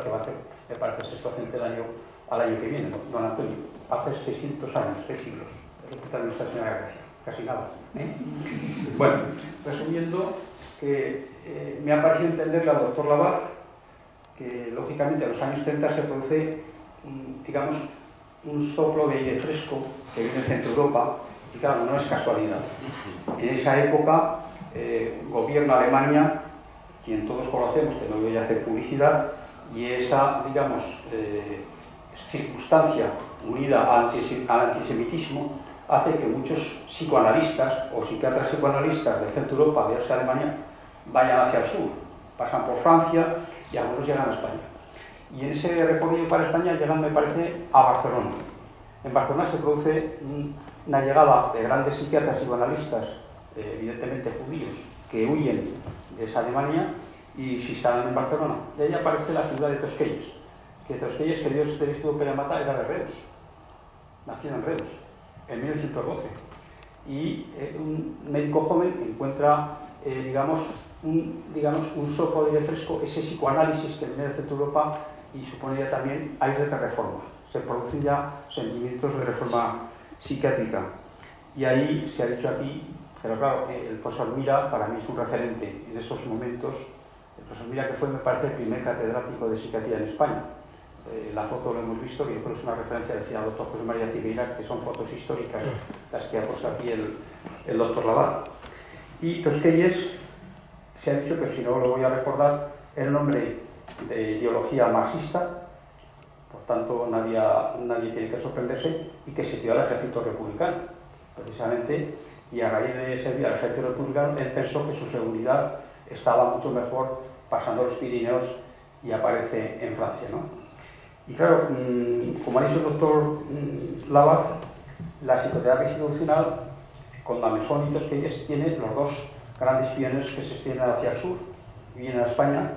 que va a hacer, me parece, sexto centenario al año que viene, don Antonio. Hace 600 años, 6 siglos, el Hospital de Nuestra Señora de Gracia. Casi nada. Bueno, resumiendo, que me ha parecido entenderle al doctor Labaz que, lógicamente, en los años 30 se produce, digamos, un soplo de aire fresco que viene de Centro Europa, y claro, no es casualidad. En esa época, gobierna Alemania, quien todos conocemos, que no voy a hacer publicidad, y esa, digamos, circunstancia unida al antisemitismo hace que muchos psicoanalistas o psiquiatras psicoanalistas del Centro Europa, de esa Alemania, vayan hacia el sur, pasan por Francia y algunos llegan a España. Y en ese recorrido para España llegan, me parece, a Barcelona. En Barcelona se produce una llegada de grandes psiquiatras psicoanalistas, evidentemente judíos, que huyen de esa Alemania y se instalan en Barcelona. Y ahí aparece la ciudad de Tosquelles, que Tosquelles, que Dios te estuvo Peramata, era de Reus, nació en Reus, en 1912. Y un médico joven encuentra, digamos, un soplo de aire fresco, ese psicoanálisis que viene del Centro Europa y supone ya también aires de reforma. Se producen ya sentimientos de reforma psiquiátrica. Y ahí se ha dicho aquí, pero claro, el profesor Mira para mí es un referente en esos momentos. El profesor Mira, que fue, me parece, el primer catedrático de psiquiatría en España. La foto lo hemos visto, que yo creo que es una referencia, decía el doctor José María Cibeira, que son fotos históricas las que ha puesto aquí el doctor Labaz. Y Tosquelles, se ha dicho, pero si no lo voy a recordar, el nombre de ideología marxista, por tanto nadie tiene que sorprenderse, y que se dio al ejército republicano, precisamente, y a raíz de servir al ejército republicano, él pensó que su seguridad estaba mucho mejor pasando los Pirineos y aparece en Francia, ¿no? Y claro, como ha dicho el doctor Labaz, la psicoterapia institucional, con la Mesón y Tosquelles, tiene los dos grandes pioneros que se extienden hacia el sur, y vienen a España.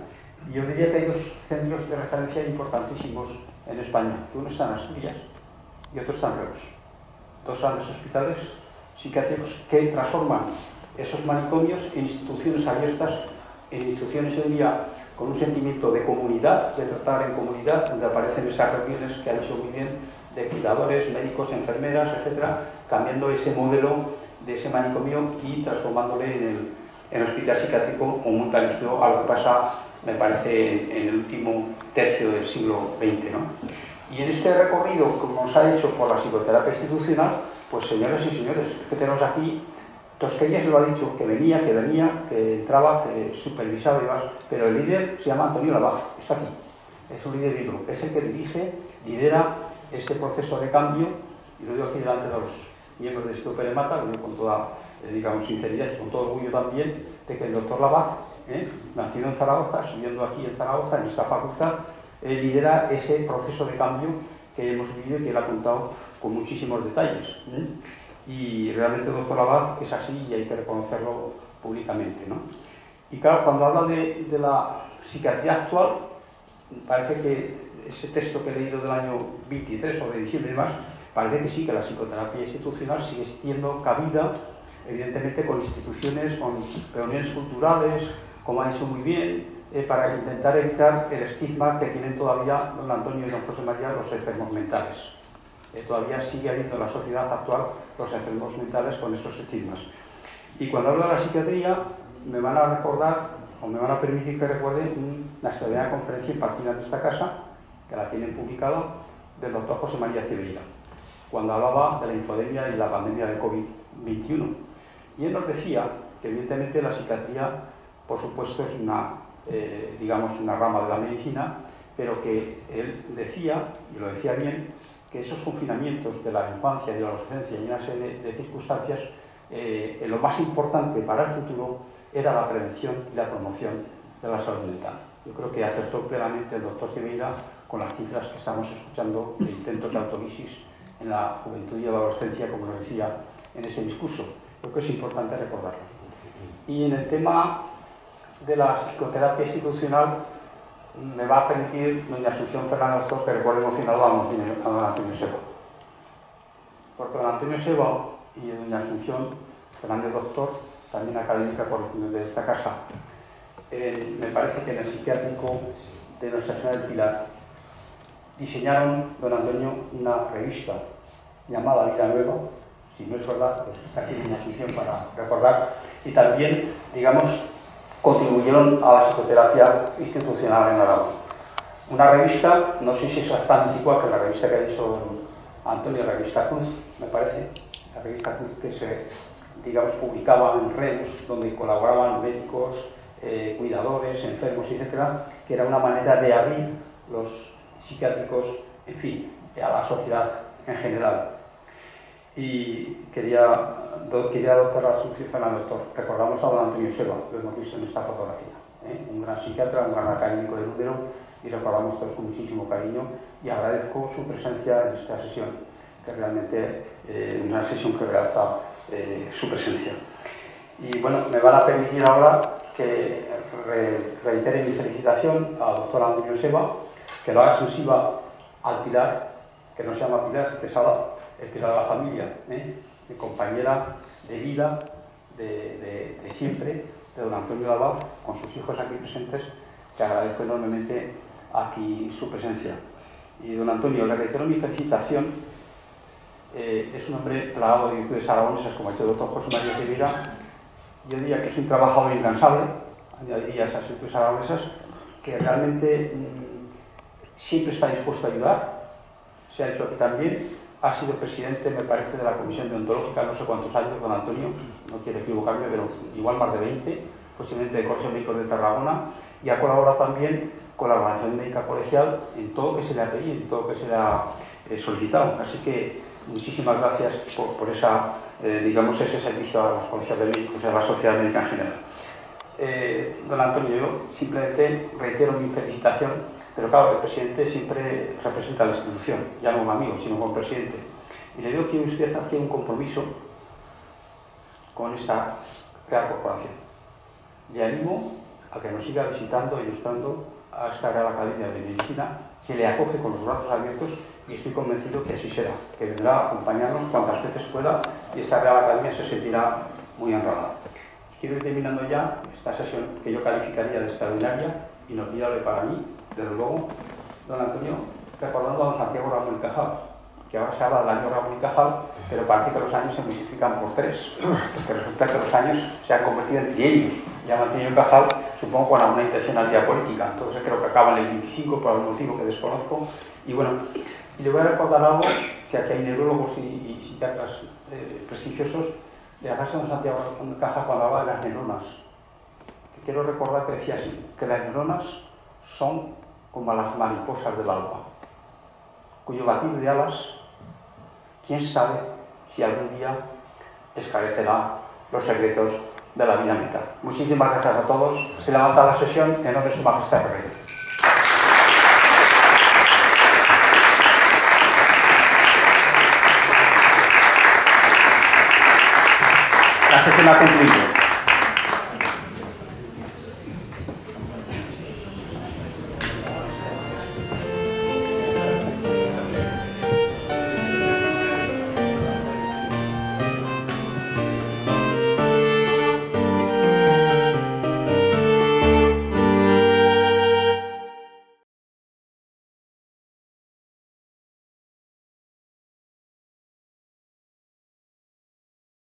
Y yo diría que hay dos centros de referencia importantísimos en España. Uno está en Asturias y otro está en Reus. Dos grandes hospitales psiquiátricos que transforman esos manicomios en instituciones abiertas, en instituciones hoy día con un sentimiento de comunidad, de tratar en comunidad, donde aparecen esas reuniones que ha dicho muy bien, de cuidadores, médicos, enfermeras, etcétera, cambiando ese modelo de ese manicomio y transformándole en el hospital psiquiátrico como muy parecido a lo que pasa, me parece, en el último tercio del siglo XX, ¿no? Y en este recorrido, como nos ha dicho, por la psicoterapia institucional, pues señores y señores, es que tenemos aquí, Tosquelles lo ha dicho, que venía, que entraba, que supervisaba y demás, pero el líder se llama Antonio Labaz, está aquí, es un líder vivo, es el que dirige, lidera ese proceso de cambio, y lo digo aquí delante de los miembros de este Pelemata, lo digo con toda, digamos, sinceridad y con todo orgullo también, de que el doctor Labaz, nacido en Zaragoza, estudiando aquí en Zaragoza, en esta facultad, lidera ese proceso de cambio que hemos vivido y que él ha contado con muchísimos detalles. Y realmente el doctor Labaz es así y hay que reconocerlo públicamente, ¿no? Y claro, cuando habla de la psiquiatría actual, parece que ese texto que he leído del año 23 o de diciembre y demás, parece que sí, que la psicoterapia institucional sigue siendo cabida, evidentemente con instituciones, con reuniones culturales, como ha dicho muy bien, para intentar evitar el estigma que tienen todavía don Antonio y don José María los enfermos mentales. Todavía sigue habiendo en la sociedad actual los enfermos mentales con esos estigmas. Y cuando hablo de la psiquiatría, me van a recordar, o me van a permitir que recuerde una extraordinaria conferencia impartida en esta casa, que la tienen publicada, del doctor José María Cibeira, cuando hablaba de la infodemia y la pandemia de COVID-21. Y él nos decía que evidentemente la psiquiatría, por supuesto, es digamos, una rama de la medicina, pero que él decía, y lo decía bien, que esos confinamientos de la infancia y de la adolescencia y una serie de circunstancias, lo más importante para el futuro era la prevención y la promoción de la salud mental. Yo creo que acertó plenamente el doctor Cibeira con las cifras que estamos escuchando de intentos de autolisis en la juventud y la adolescencia, como lo decía en ese discurso. Creo que es importante recordarlo. Y en el tema de la psicoterapia institucional, me va a permitir doña Asunción Fernández Doctor que recuerde emocionado a don Antonio Seba. Porque don Antonio Seba y doña Asunción Fernández Doctor, también académica de esta casa, me parece que en el psiquiátrico de Nuestra Señora del Pilar diseñaron, don Antonio, una revista llamada Vida Nueva. Si no es verdad, pues está aquí doña Asunción para recordar, y también, digamos, contribuyeron a la psicoterapia institucional en Aragón. Una revista, no sé si es tan antigua que la revista que ha dicho Antonio, la revista Cruz, me parece, la revista Cruz que se, digamos, publicaba en Reus, donde colaboraban médicos, cuidadores, enfermos, etcétera, que era una manera de abrir los psiquiátricos, en fin, a la sociedad en general. Y quería doctora Asunción Fernández Doctor, recordamos a don Antonio Seba, lo hemos visto en esta fotografía, un gran psiquiatra, un gran académico de Lúdero, y recordamos todos con muchísimo cariño, y agradezco su presencia en esta sesión, que realmente es una sesión que realza su presencia. Y bueno, me van a permitir ahora que reitere mi felicitación al doctor Antonio Seba, que lo haga sensiva al Pilar, que no se llama Pilar, que es el Pilar de la familia, mi compañera de vida, de siempre, de don Antonio Lavaz, con sus hijos aquí presentes, que agradezco enormemente aquí su presencia. Y don Antonio, le reitero mi felicitación, es un hombre plagado de virtudes aragonesas, como ha dicho el doctor José María Cibeira. Yo diría que es un trabajador incansable, añadiría esas virtudes aragonesas, que realmente siempre está dispuesto a ayudar. Se ha dicho aquí también, ha sido presidente, me parece, de la Comisión Deontológica no sé cuántos años, don Antonio, no quiero equivocarme, pero igual más de 20, posiblemente del Colegio Médico de Tarragona, y ha colaborado también con la Organización Médica Colegial en todo lo que se le ha pedido, en todo lo que se le ha solicitado. Así que muchísimas gracias por esa, digamos, ese servicio a los colegios de médicos y a la sociedad médica en general. Don Antonio, yo simplemente reitero mi felicitación, pero claro, el presidente siempre representa a la institución, ya no como amigo, sino como presidente. Y le digo que usted hacía un compromiso con esta Real Corporación. Le animo a que nos siga visitando y ilustrando a esta Real Academia de Medicina, que le acoge con los brazos abiertos, y estoy convencido que así será, que vendrá a acompañarnos cuantas veces pueda, y esta Real Academia se sentirá muy honrada. Quiero ir terminando ya esta sesión que yo calificaría de extraordinaria, inolvidable para mí, desde luego, don Antonio, recordando a don Santiago Ramón y Cajal, que ahora se habla del año Ramón y Cajal, pero parece que los años se multiplican por 3, porque resulta que los años se han convertido en trienios. Ya han tenido Cajal, supongo, con alguna intencionalidad política, entonces creo que acaba en el 25 por algún motivo que desconozco. Y bueno, y le voy a recordar algo, que aquí hay neurólogos y psiquiatras prestigiosos, de la frase de don Santiago Ramón y Cajal cuando hablaba de las neuronas. Quiero recordar que decía así, que las neuronas son como las mariposas del alba, cuyo batir de alas, quién sabe si algún día esclarecerá los secretos de la vida mental. Muchísimas gracias a todos. Se levanta la sesión en nombre de Su Majestad el Rey. La sesión ha concluido.